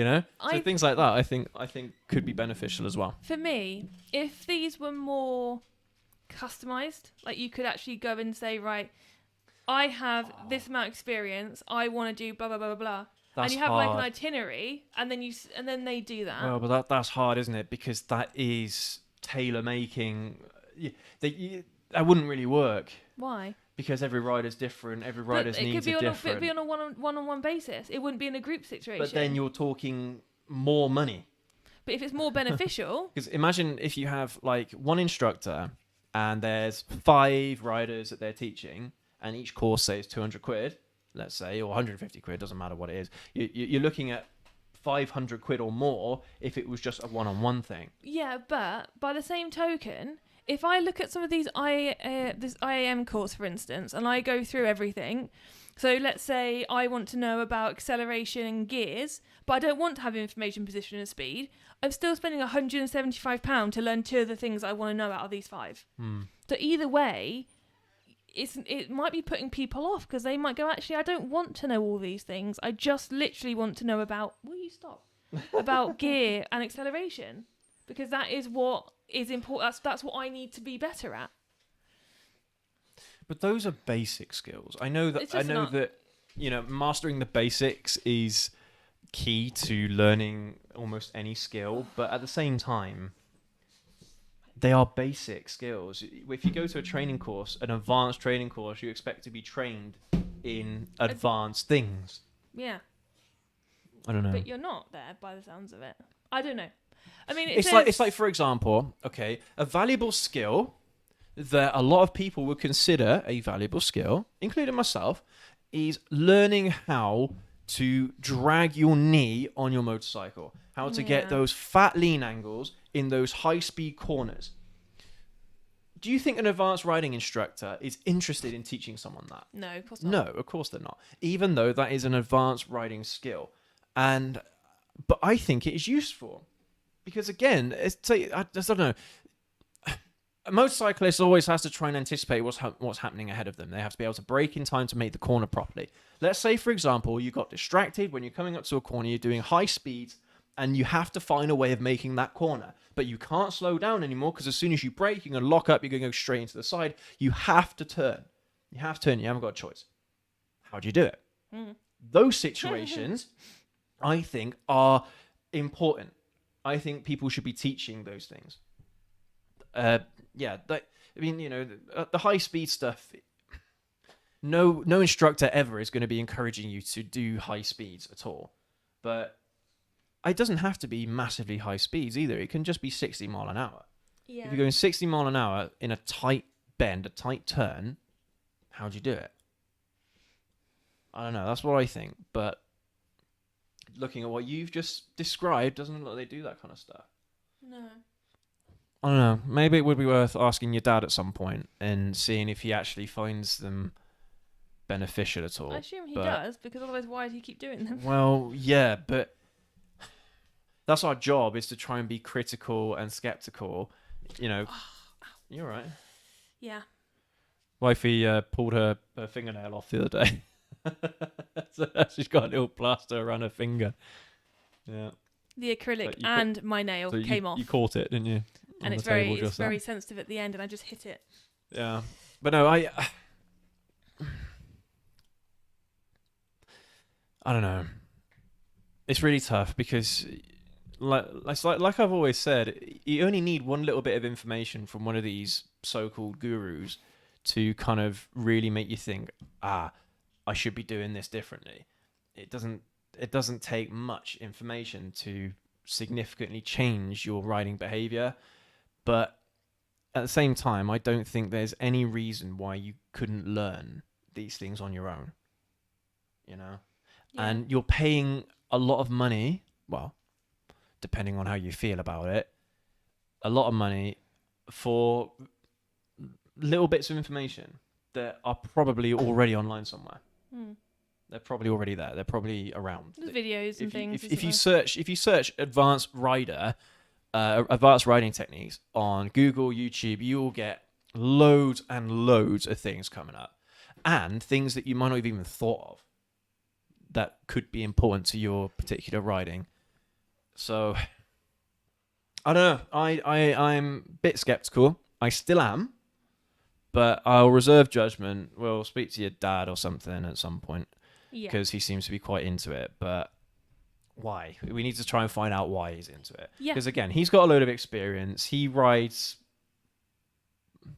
things like that, I think could be beneficial as well. For me, if these were more customized, like you could actually go and say, right, I have this amount of experience. I want to do blah blah blah blah blah. That's and you have hard. like an itinerary, and then they do that. Well, but that's hard, isn't it? Because that is tailor making. That wouldn't really work. Why? Because every rider's different. Every rider's needs are different. It could be on a one-on-one basis. It wouldn't be in a group situation. But then you're talking more money. But if it's more beneficial, because imagine if you have like one instructor and there's 5 riders that they're teaching, and each course says 200 quid. Let's say, or 150 quid, doesn't matter what it is. You're looking at 500 quid or more if it was just a one-on-one thing. Yeah, but by the same token, if I look at some of these this IAM course, for instance, and I go through everything, so let's say I want to know about acceleration and gears, but I don't want to have information, position and speed, I'm still spending £175 to learn 2 of the things I want to know out of these 5. So either way, it might be putting people off because they might go, actually, I don't want to know all these things. I just literally want to know about, will you stop? About gear and acceleration. Because that is what is important. That's what I need to be better at. But those are basic skills. I know that mastering the basics is key to learning almost any skill, but at the same time, they are basic skills. If you go to a training course, an advanced training course, you expect to be trained in advanced things. Yeah. I don't know. But you're not there by the sounds of it. I don't know. I mean, it's like, for example, okay, a valuable skill that a lot of people would consider a valuable skill, including myself, is learning how to drag your knee on your motorcycle, how to get those fat lean angles in those high-speed corners. Do you think an advanced riding instructor is interested in teaching someone that? No, of course not. No, of course they're not. Even though that is an advanced riding skill. But I think it is useful. Because again, I don't know. A motorcyclist always has to try and anticipate what's happening ahead of them. They have to be able to brake in time to make the corner properly. Let's say, for example, you got distracted when you're coming up to a corner, you're doing high speeds, and you have to find a way of making that corner. But you can't slow down anymore because as soon as you brake, you're going to lock up, you're going to go straight into the side. You have to turn. You haven't got a choice. How do you do it? Those situations, I think, are important. I think people should be teaching those things. The high speed stuff. No instructor ever is going to be encouraging you to do high speeds at all. But it doesn't have to be massively high speeds either. It can just be 60 mile an hour. Yeah. If you're going 60 mile an hour in a tight bend, a tight turn, how do you do it? I don't know. That's what I think. But looking at what you've just described, doesn't look like they do that kind of stuff. No. I don't know. Maybe it would be worth asking your dad at some point and seeing if he actually finds them beneficial at all. I assume he does, because otherwise why does he keep doing them? Well, yeah, but That's our job, is to try and be critical and skeptical. You know, you're right. Yeah. Wifey pulled her fingernail off the other day. So she's got a little plaster around her finger. Yeah. The acrylic But you and my nail So came off. You caught it, didn't you? And On it's the table very just then. sensitive at the end, and I just hit it. Yeah. But no, I don't know. It's really tough because, like I've always said, you only need one little bit of information from one of these so-called gurus to kind of really make you think, I should be doing this differently. It doesn't take much information to significantly change your writing behavior, but at the same time, I don't think there's any reason why you couldn't learn these things on your own. You know? Yeah. And you're paying a lot of money, well, depending on how you feel about it, a lot of money for little bits of information that are probably already online somewhere. They're probably already there. They're probably around. There's videos and things. If you search advanced writing techniques on Google, YouTube, you will get loads and loads of things coming up, and things that you might not have even thought of that could be important to your particular writing. So I don't know. I'm a bit skeptical. I still am, but I'll reserve judgment. We'll speak to your dad or something at some point, because he seems to be quite into it. But why? We need to try and find out why he's into it. Because again, he's got a load of experience. He rides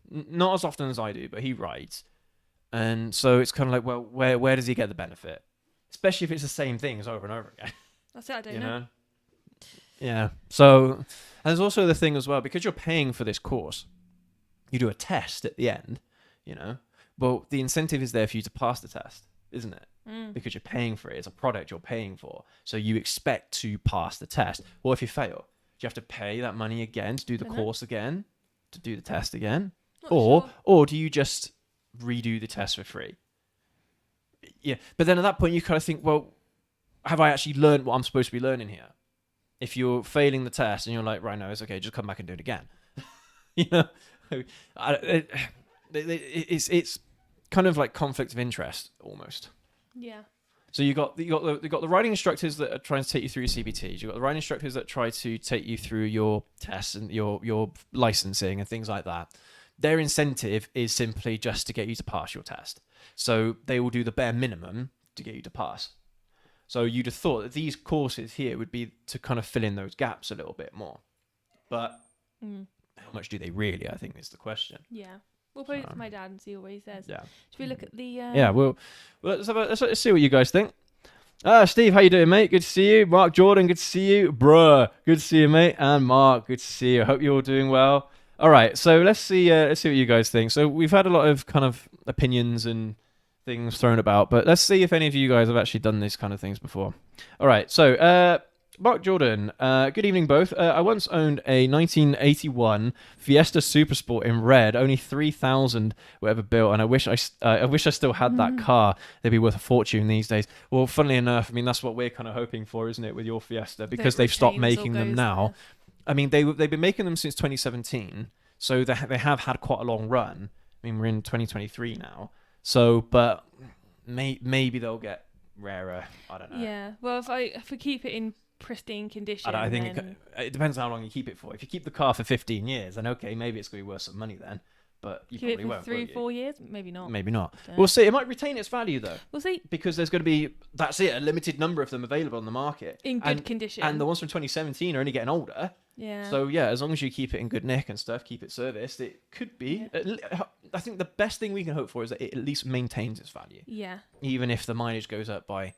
not as often as I do, but he rides. And so it's kind of like, well, where does he get the benefit? Especially if it's the same things over and over again. That's it, I don't know. Yeah. So, and there's also the thing as well, because you're paying for this course, you do a test at the end, Well, the incentive is there for you to pass the test, isn't it? Because you're paying for it. It's a product you're paying for. So you expect to pass the test. Well, if you fail, do you have to pay that money again to do the course again, to do the test again? Or do you just redo the test for free? Yeah. But then at that point, you kind of think, well, have I actually learned what I'm supposed to be learning here? If you're failing the test and you're like, right, no, it's okay, just come back and do it again. It's kind of like conflict of interest almost. Yeah. So you got the writing instructors that are trying to take you through your CBTs. You got the writing instructors that try to take you through your tests and your licensing and things like that. Their incentive is simply just to get you to pass your test. So they will do the bare minimum to get you to pass. So you'd have thought that these courses here would be to kind of fill in those gaps a little bit more. But how much do they really, I think, is the question. Yeah. We'll put it to my dad and see what he says. Yeah. Should we look at the... Yeah, well let's see what you guys think. Steve, how you doing, mate? Good to see you. Mark Jordan, good to see you. Bruh, good to see you, mate. And Mark, good to see you. I hope you're all doing well. All right, so let's see what you guys think. So we've had a lot of kind of opinions and things thrown about, but let's see if any of you guys have actually done these kind of things before. All right, so Mark Jordan, good evening both. I once owned a 1981 Fiesta Supersport in red. Only 3,000 were ever built, and I wish I still had that car. They'd be worth a fortune these days. Well, funnily enough, I mean, that's what we're kind of hoping for, isn't it, with your Fiesta? Because they've stopped making them now. I mean, they've been making them since 2017, so they have had quite a long run. I mean, we're in 2023 now. So, but maybe they'll get rarer. I don't know. Yeah. Well, if we keep it in pristine condition, I think it depends how long you keep it for. If you keep the car for 15 years, then okay, maybe it's going to be worth some money then. But you probably won't. 3-4 years, maybe not. Maybe not. We'll see. It might retain its value though. We'll see. Because there's going to be a limited number of them available on the market in good condition. And the ones from 2017 are only getting older. Yeah. So yeah, as long as you keep it in good nick and stuff, keep it serviced, it could be. Yeah. I think the best thing we can hope for is that it at least maintains its value. Yeah. Even if the mileage goes up by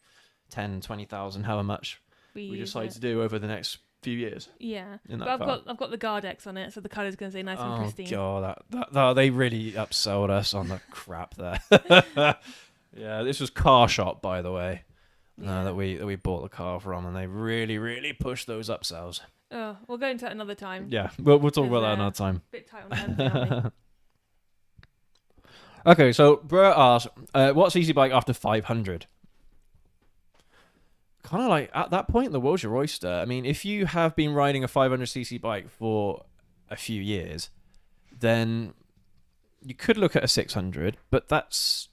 10, 20,000, however much we decide to do over the next few years. Yeah. But I've got the Gardex on it, so the colour's going to stay nice and pristine. Oh god, they really upsold us on the crap there. Yeah, this was Car Shop, by the way, that we bought the car from, and they really, really pushed those upsells. Oh, we'll go into that another time. Yeah, we'll talk about that another time. Bit tight on hands, aren't we? Okay, so Brett asks, what's Easy Bike after 500? kind of like at that point, the world's your oyster. I mean, if you have been riding a 500cc bike for a few years, then you could look at a 600, but that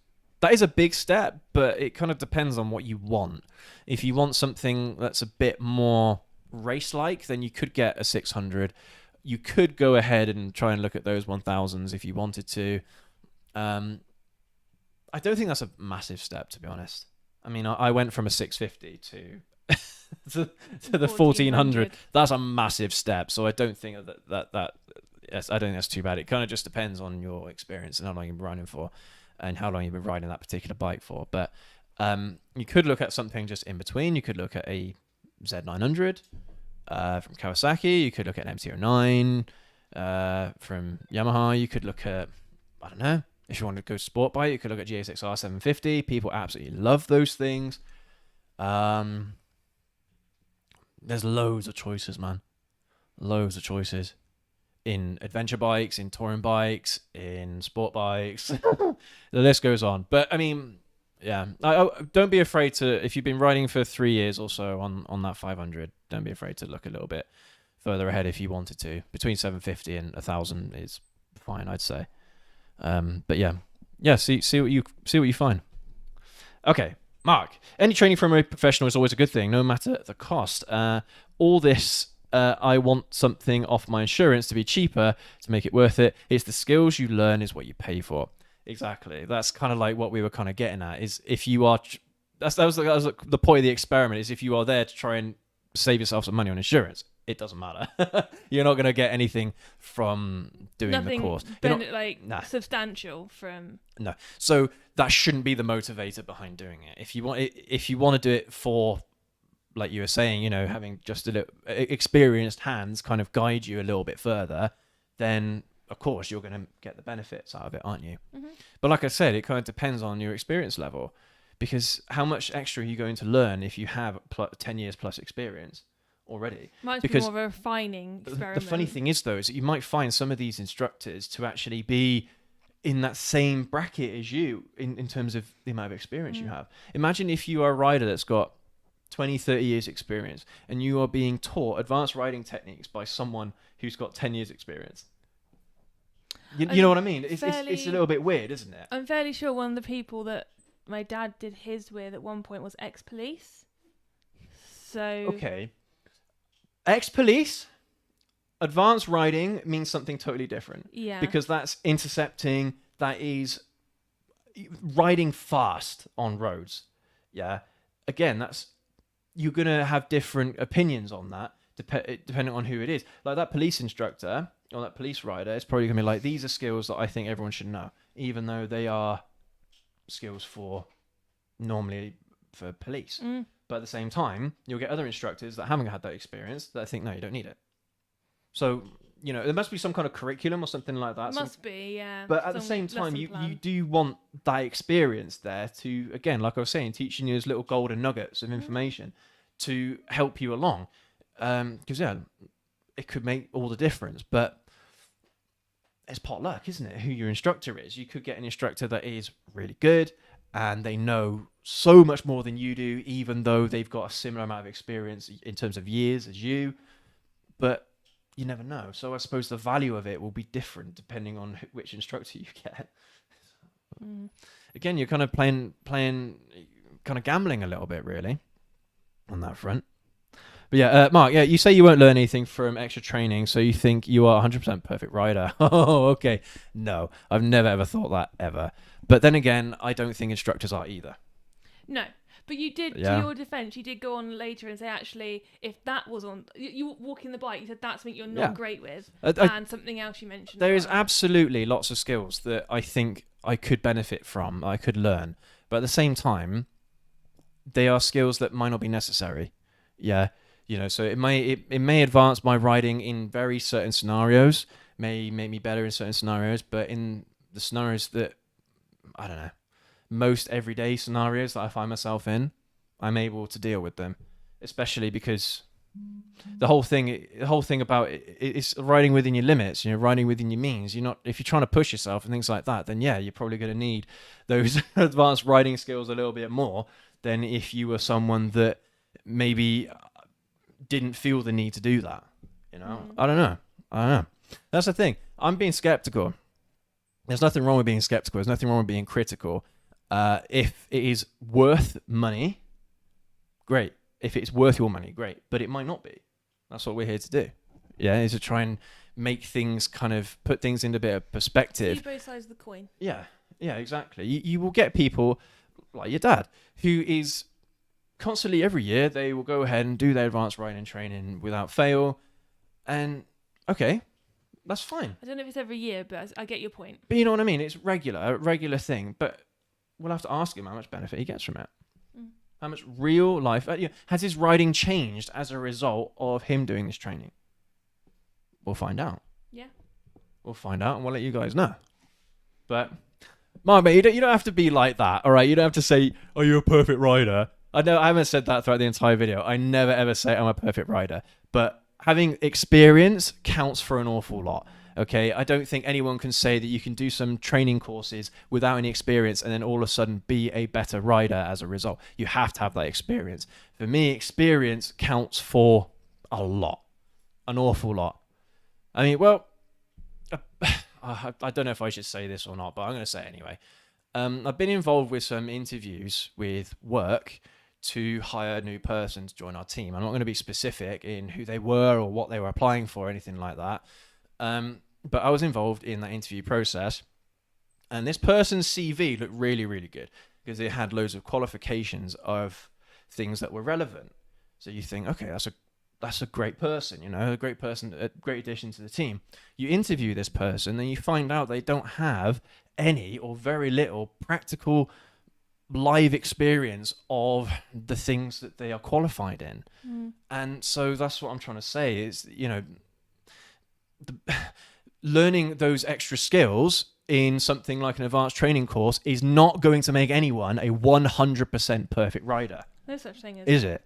is a big step, but it kind of depends on what you want. If you want something that's a bit more race-like, then you could get a 600. You could go ahead and try and look at those 1000s if you wanted to. I don't think that's a massive step, to be honest. I mean, I went from a 650 to the 1400. That's a massive step. So I don't think that yes, I don't think that's too bad. It kind of just depends on your experience and how long you've been riding for, and how long you've been riding that particular bike for. But you could look at something just in between. You could look at a Z900 from Kawasaki. You could look at an MT-09 from Yamaha. You could look at, I don't know, if you want to go sport bike, you could look at GSX-R 750. People absolutely love those things. There's loads of choices, man. Loads of choices. In adventure bikes, in touring bikes, in sport bikes. The list goes on. But, I mean, yeah. Don't be afraid to, if you've been riding for 3 years or so on that 500, don't be afraid to look a little bit further ahead if you wanted to. Between 750 and 1000 is fine, I'd say. But yeah, see what you find. Okay, Mark. Any training from a professional is always a good thing, no matter the cost. All this, I want something off my insurance to be cheaper to make it worth it. It's the skills you learn is what you pay for. Exactly. That's kind of like what we were kind of getting at. Is if you are, that was the point of the experiment. Is if you are there to try and save yourself some money on insurance, it doesn't matter. You're not going to get anything from doing the course. Nothing substantial from. No. So that shouldn't be the motivator behind doing it. If you want to do it for, like you were saying, you know, having just a little experienced hands kind of guide you a little bit further, then of course you're going to get the benefits out of it, aren't you? Mm-hmm. But like I said, it kind of depends on your experience level, because how much extra are you going to learn if you have 10 years plus experience already? Might be more of a refining experiment. The funny thing is, though, is that you might find some of these instructors to actually be in that same bracket as you in terms of the amount of experience you have. Imagine if you are a rider that's got 20, 30 years experience and you are being taught advanced riding techniques by someone who's got 10 years experience. You know what I mean? It's a little bit weird, isn't it? I'm fairly sure one of the people that my dad did his with at one point was ex-police. So... Okay. Ex-police, advanced riding means something totally different. Yeah. Because that's intercepting, that is riding fast on roads. Yeah. Again, you're going to have different opinions on that depending on who it is. Like that police instructor or that police rider is probably going to be like, these are skills that I think everyone should know, even though they are skills normally for police. But at the same time, you'll get other instructors that haven't had that experience that think, no, you don't need it. So, you know, there must be some kind of curriculum or something like that. Must be, yeah. But at the same time, you do want that experience there to, again, like I was saying, teaching you those little golden nuggets of information to help you along. Because, yeah, it could make all the difference. But it's pot luck, isn't it? Who your instructor is. You could get an instructor that is really good and they know so much more than you do, even though they've got a similar amount of experience in terms of years as you. But you never know. So I suppose the value of it will be different depending on which instructor you get. Again, you're kind of playing, kind of gambling a little bit, really, on that front. But yeah, Mark, yeah, you say you won't learn anything from extra training, so you think you are 100% perfect rider. Oh, okay. No, I've never ever thought that, ever. But then again, I don't think instructors are either. No, but you did, to your defence, you did go on later and say, actually, if that was on, you were walking the bike, you said that's something you're not great with, and something else you mentioned. There is absolutely lots of skills that I think I could benefit from, I could learn. But at the same time, they are skills that might not be necessary. Yeah. You know, so it may advance my riding in very certain scenarios, may make me better in certain scenarios, but in the scenarios that, I don't know, most everyday scenarios that I find myself in, I'm able to deal with them, especially because the whole thing about it is riding within your limits, you know, riding within your means. If you're trying to push yourself and things like that, then yeah, you're probably going to need those advanced riding skills a little bit more than if you were someone that maybe didn't feel the need to do that. You know, I don't know. That's the thing. I'm being skeptical. There's nothing wrong with being skeptical. There's nothing wrong with being critical. If it is worth money, great. If it's worth your money, great. But it might not be. That's what we're here to do. Yeah, is to try and make things kind of put things into a bit of perspective. See both sides of the coin. Yeah, exactly. You will get people like your dad who is constantly every year they will go ahead and do their advanced riding training without fail. And okay, that's fine. I don't know if it's every year, but I get your point. But you know what I mean? It's a regular thing. But we'll have to ask him how much benefit he gets from it. How much real life... has his riding changed as a result of him doing this training? We'll find out. Yeah. We'll find out and we'll let you guys know. But, Mark, mate, you don't have to be like that, all right? You don't have to say, oh, you're a perfect rider. I haven't said that throughout the entire video. I never, ever say I'm a perfect rider. But having experience counts for an awful lot, okay? I don't think anyone can say that you can do some training courses without any experience and then all of a sudden be a better rider as a result. You have to have that experience. For me, experience counts for a lot, an awful lot. I mean, well, I don't know if I should say this or not, but I'm going to say it anyway. I've been involved with some interviews with work to hire a new person to join our team. I'm not going to be specific in who they were or what they were applying for or anything like that. But I was involved in that interview process. And this person's CV looked really, really good because it had loads of qualifications of things that were relevant. So you think, okay, that's a great person, you know, a great person, a great addition to the team. You interview this person and you find out they don't have any or very little practical live experience of the things that they are qualified in. And so that's what I'm trying to say is, you know, learning those extra skills in something like an advanced training course is not going to make anyone a 100% perfect rider. No such thing as... Is it?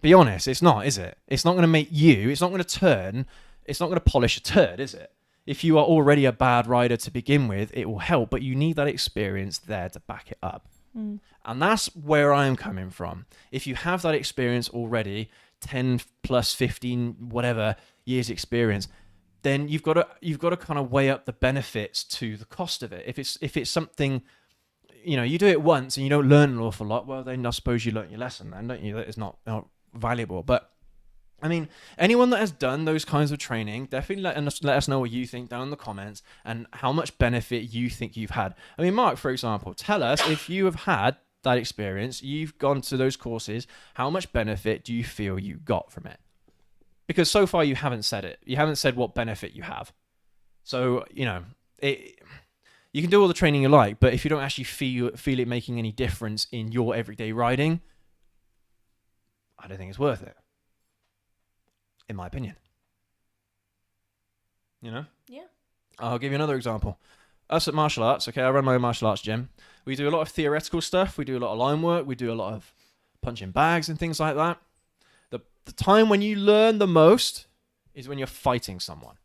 Be honest, it's not, is it? It's not going to make you, it's not going to polish a turd, is it? If you are already a bad rider to begin with, it will help, but you need that experience there to back it up. And that's where I'm coming from. If you have that experience already, 10 plus 15, whatever years experience, then you've got to kind of weigh up the benefits to the cost of it. If it's something, you know, you do it once and you don't learn an awful lot, well, then I suppose you learnt your lesson then, don't you? That is not valuable. But I mean, anyone that has done those kinds of training, definitely let us know what you think down in the comments and how much benefit you think you've had. I mean, Mark, for example, tell us if you have had that experience, you've gone to those courses, how much benefit do you feel you got from it? Because so far you haven't said it. You haven't said what benefit you have. So, you know, you can do all the training you like, but if you don't actually feel it making any difference in your everyday riding, I don't think it's worth it. In my opinion. You know? Yeah. I'll give you another example. Us at martial arts, okay, I run my own martial arts gym. We do a lot of theoretical stuff. We do a lot of line work. We do a lot of punching bags and things like that. The time when you learn the most is when you're fighting someone.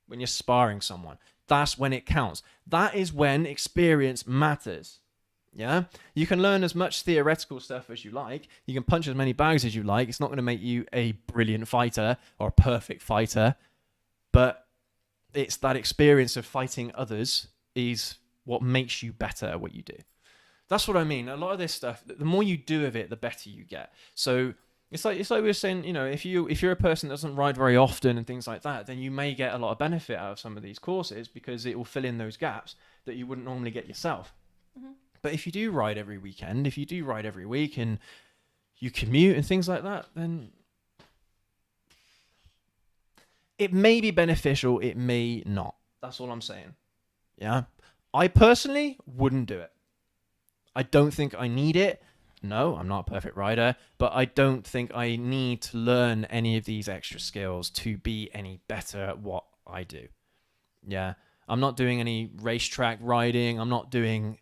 When you're sparring someone. That's when it counts. That is when experience matters. Yeah? You can learn as much theoretical stuff as you like. You can punch as many bags as you like. It's not going to make you a brilliant fighter or a perfect fighter. But it's that experience of fighting others is what makes you better at what you do. That's what I mean. A lot of this stuff, the more you do of it, the better you get. So it's like we were saying, you know, if you're a person that doesn't ride very often and things like that, then you may get a lot of benefit out of some of these courses because it will fill in those gaps that you wouldn't normally get yourself. Mm-hmm. But if you do ride every weekend, if you do ride every week and you commute and things like that, then it may be beneficial, it may not. That's all I'm saying. Yeah. I personally wouldn't do it. I don't think I need it. No, I'm not a perfect rider, but I don't think I need to learn any of these extra skills to be any better at what I do. Yeah. I'm not doing any racetrack riding. I'm not doing...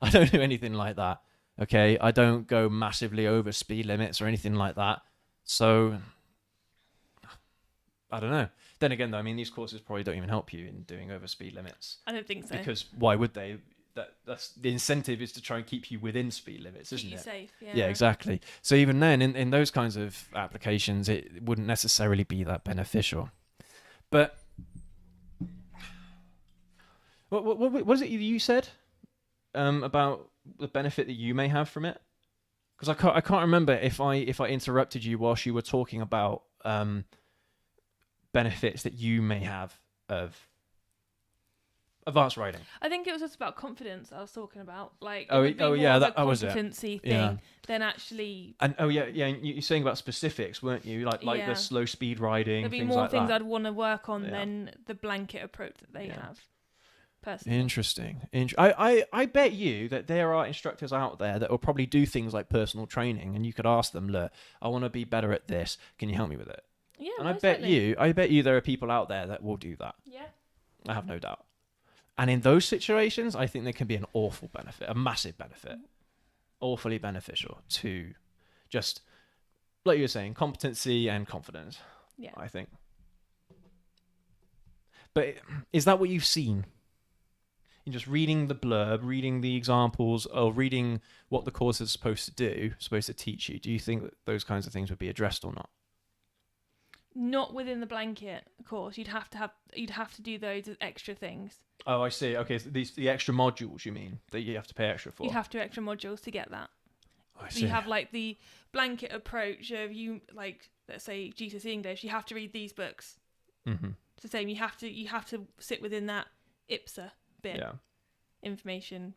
I don't do anything like that. Okay. I don't go massively over speed limits or anything like that. So I don't know. Then again, though, I mean, these courses probably don't even help you in doing over speed limits. I don't think so. Because why would they? that's the incentive is to try and keep you within speed limits, isn't Keep you it? safe. Yeah. Yeah, exactly. So even then, in those kinds of applications, it wouldn't necessarily be that beneficial. But what is it you said about the benefit that you may have from it? Because I can't remember if I interrupted you whilst you were talking about benefits that you may have of advanced writing. I think it was just about confidence I was talking about. Like, Oh, it would be oh more yeah, of that a was it. competency thing Yeah. than actually. And you're saying about specifics, weren't you? Like Yeah. the slow speed riding, There'd be things more like things that. I'd want to work on Yeah. than the blanket approach that they Yeah. have. Personally. Interesting. I bet you that there are instructors out there that will probably do things like personal training, and you could ask them, look, I want to be better at this. Can you help me with it? Yeah. And most certainly. I bet you there are people out there that will do that. Yeah. I have no doubt. And in those situations, I think there can be an awful benefit, a massive benefit, awfully beneficial to just, like you were saying, competency and confidence. Yeah. I think. But is that what you've seen? In just reading the blurb, reading the examples, or reading what the course is supposed to do, supposed to teach you, do you think that those kinds of things would be addressed or not? Not within the blanket course. You'd have to do those as extra things. Oh, I see. Okay, so the extra modules you mean that you have to pay extra for? You'd have to do extra modules to get that. I So see. you have like the blanket approach of you, like, let's say GCSE English. You have to read these books. Mm-hmm. It's the same. You have to sit within that IPSA bit. Yeah. Information,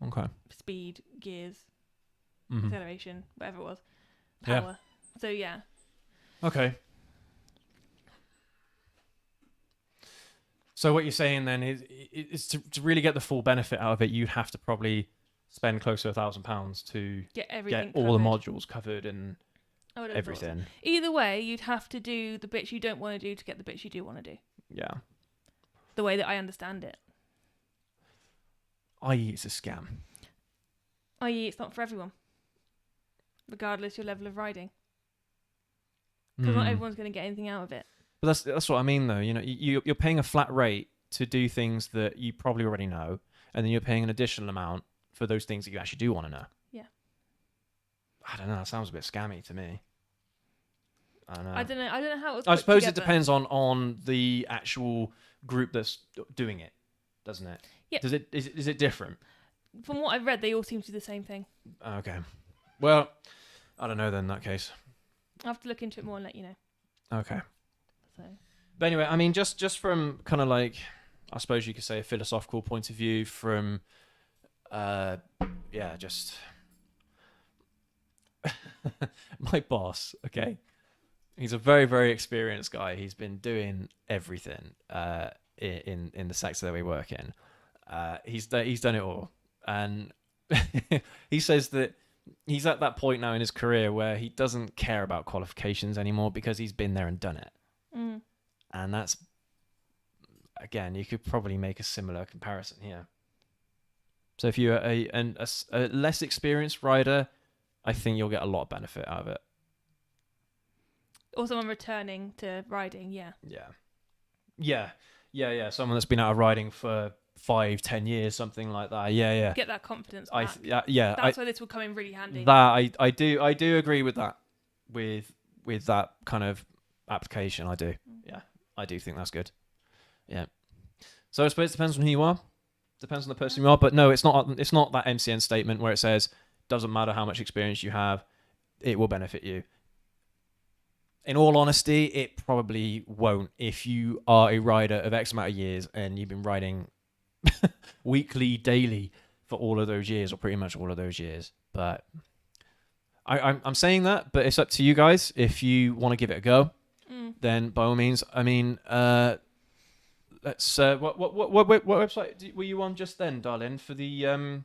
Okay. speed, gears, Mm-hmm. acceleration, whatever it was, Yeah. power. So yeah. Okay. So what you're saying then is to really get the full benefit out of it, you'd have to probably spend close to £1,000 to Get everything. get all the covered. modules covered and I would have thought so. everything. Either way, you'd have to do the bits you don't want to do to get the bits you do want to do. Yeah. The way that I understand it. I.e., it's a scam. I.e., it's not for everyone. Regardless your level of riding. Because not everyone's going to get anything out of it. But that's what I mean, though. You know, you're paying a flat rate to do things that you probably already know, and then you're paying an additional amount for those things that you actually do want to know. Yeah. I don't know. That sounds a bit scammy to me. I don't know. I don't know how it was I put suppose together. it depends on the actual group that's doing it, doesn't it? Yeah. Is it different? From what I've read, they all seem to do the same thing. Okay. Well, I don't know then in that case. I'll have to look into it more and let you know. Okay. So. But anyway, I mean, just from kind of like, I suppose you could say a philosophical point of view from, just my boss, okay? He's a very, very experienced guy. He's been doing everything in the sector that we work in. He's done it all. And he says that he's at that point now in his career where he doesn't care about qualifications anymore because he's been there and done it. Mm. And that's, again, you could probably make a similar comparison here. So if you're a less experienced rider, I think you'll get a lot of benefit out of it. Or someone returning to riding, yeah. Yeah. Someone that's been out of riding for 5-10 years, something like that. Yeah. Get that confidence back. Yeah. That's where this will come in really handy. That I do agree with that. With that kind of application, I do. Yeah, I do think that's good. Yeah. So I suppose it depends on who you are. Depends on the person you are. But no, it's not that MCN statement where it says doesn't matter how much experience you have, it will benefit you. In all honesty, it probably won't if you are a rider of X amount of years and you've been riding weekly, daily for all of those years, or pretty much all of those years. But I'm saying that, but it's up to you guys. If you want to give it a go, then by all means. I mean, let's. What website were you on just then, darling? For the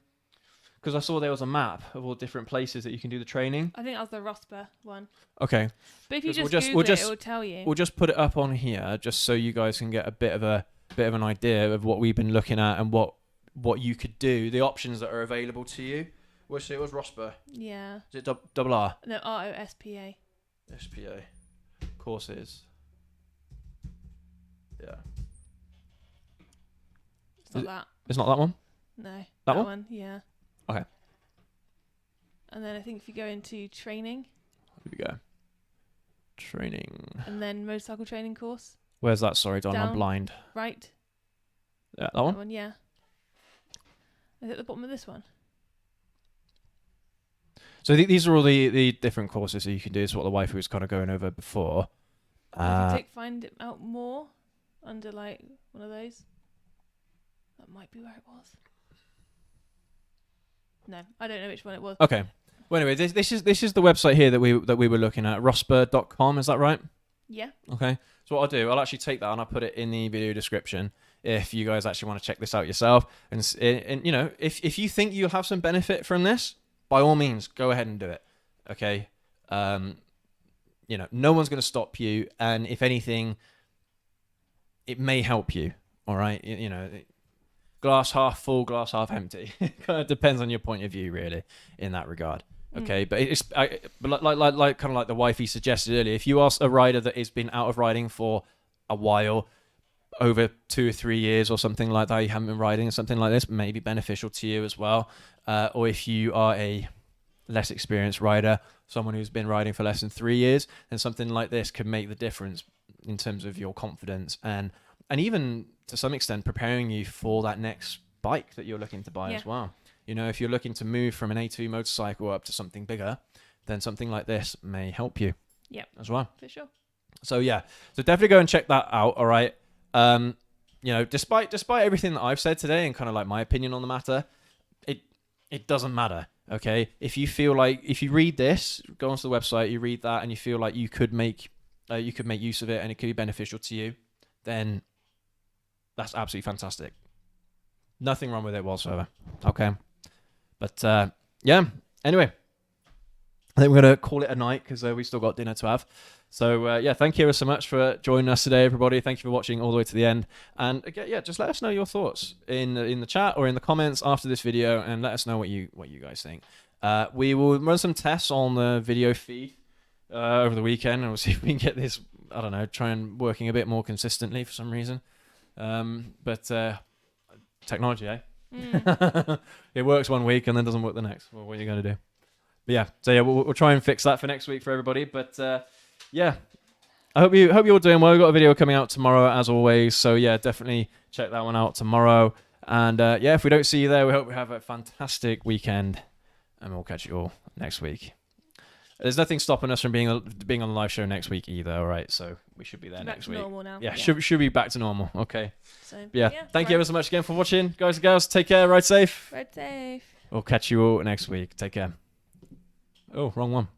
because I saw there was a map of all different places that you can do the training. I think that was the Rosper one. Okay. But if you We'll just just- Google it, it will tell you. We'll just put it up on here, just so you guys can get a bit of an idea of what we've been looking at and what you could do, the options that are available to you. What's it? Was Rosper? Yeah. Is it double R? No, ROSPA. SPA courses. Yeah. It's not that. It's not that one. No. That one? Yeah. Okay. And then I think if you go into training. Here we go. Training. And then motorcycle training course. Where's that? Sorry, Don, I'm Down. blind. Right. Yeah, that one? That one, yeah. Is it at the bottom of this one? So these are all the different courses that you can do. It's what the wife was kind of going over before. If you click find it out more under like one of those. That might be where it was. No, I don't know which one it was. Okay. Well, anyway, this is the website here that we were looking at, rossbird.com. Is that right? Yeah. Okay. So what I'll do, I'll actually take that and I'll put it in the video description if you guys actually want to check this out yourself. And you know, if you think you'll have some benefit from this, by all means, go ahead and do it. Okay. You know, no one's going to stop you, and if anything, it may help you. All right. You know, glass half full, glass half empty. It kind of depends on your point of view, really, in that regard. Okay, but but like kind of like the wifey suggested earlier, if you are a rider that has been out of riding for a while, over 2 or 3 years or something like that, you haven't been riding, something like this may be beneficial to you as well. Or if you are a less experienced rider, someone who's been riding for less than 3 years, then something like this could make the difference in terms of your confidence and even to some extent preparing you for that next bike that you're looking to buy as well. You know, if you're looking to move from an A2 motorcycle up to something bigger, then something like this may help you as well. For sure. So yeah, so definitely go and check that out. All right. You know, despite everything that I've said today and kind of like my opinion on the matter, it doesn't matter. Okay. If you feel like, if you read this, go onto the website, you read that and you feel like you could make use of it and it could be beneficial to you, then that's absolutely fantastic. Nothing wrong with it whatsoever. Okay. But yeah, anyway, I think we're going to call it a night because we still got dinner to have. So yeah, thank you ever so much for joining us today, everybody. Thank you for watching all the way to the end. And again, yeah, just let us know your thoughts in the chat or in the comments after this video, and let us know what you guys think. We will run some tests on the video feed over the weekend, and we'll see if we can get this, I don't know, try and working a bit more consistently for some reason. But technology, eh? It works one week and then doesn't work the next. Well, what are you going to do? But yeah, so yeah, we'll try and fix that for next week for everybody. But yeah, I hope you're all doing well. We've got a video coming out tomorrow as always. So yeah, definitely check that one out tomorrow. And yeah, if we don't see you there, we hope we have a fantastic weekend, and we'll catch you all next week. There's nothing stopping us from being on the live show next week either. All right, so we should be there next week. Back to normal now. Yeah, should be back to normal. Okay. So yeah, thank you ever so much again for watching, guys and girls. Take care. Ride safe. Ride safe. We'll catch you all next week. Take care. Oh, wrong one.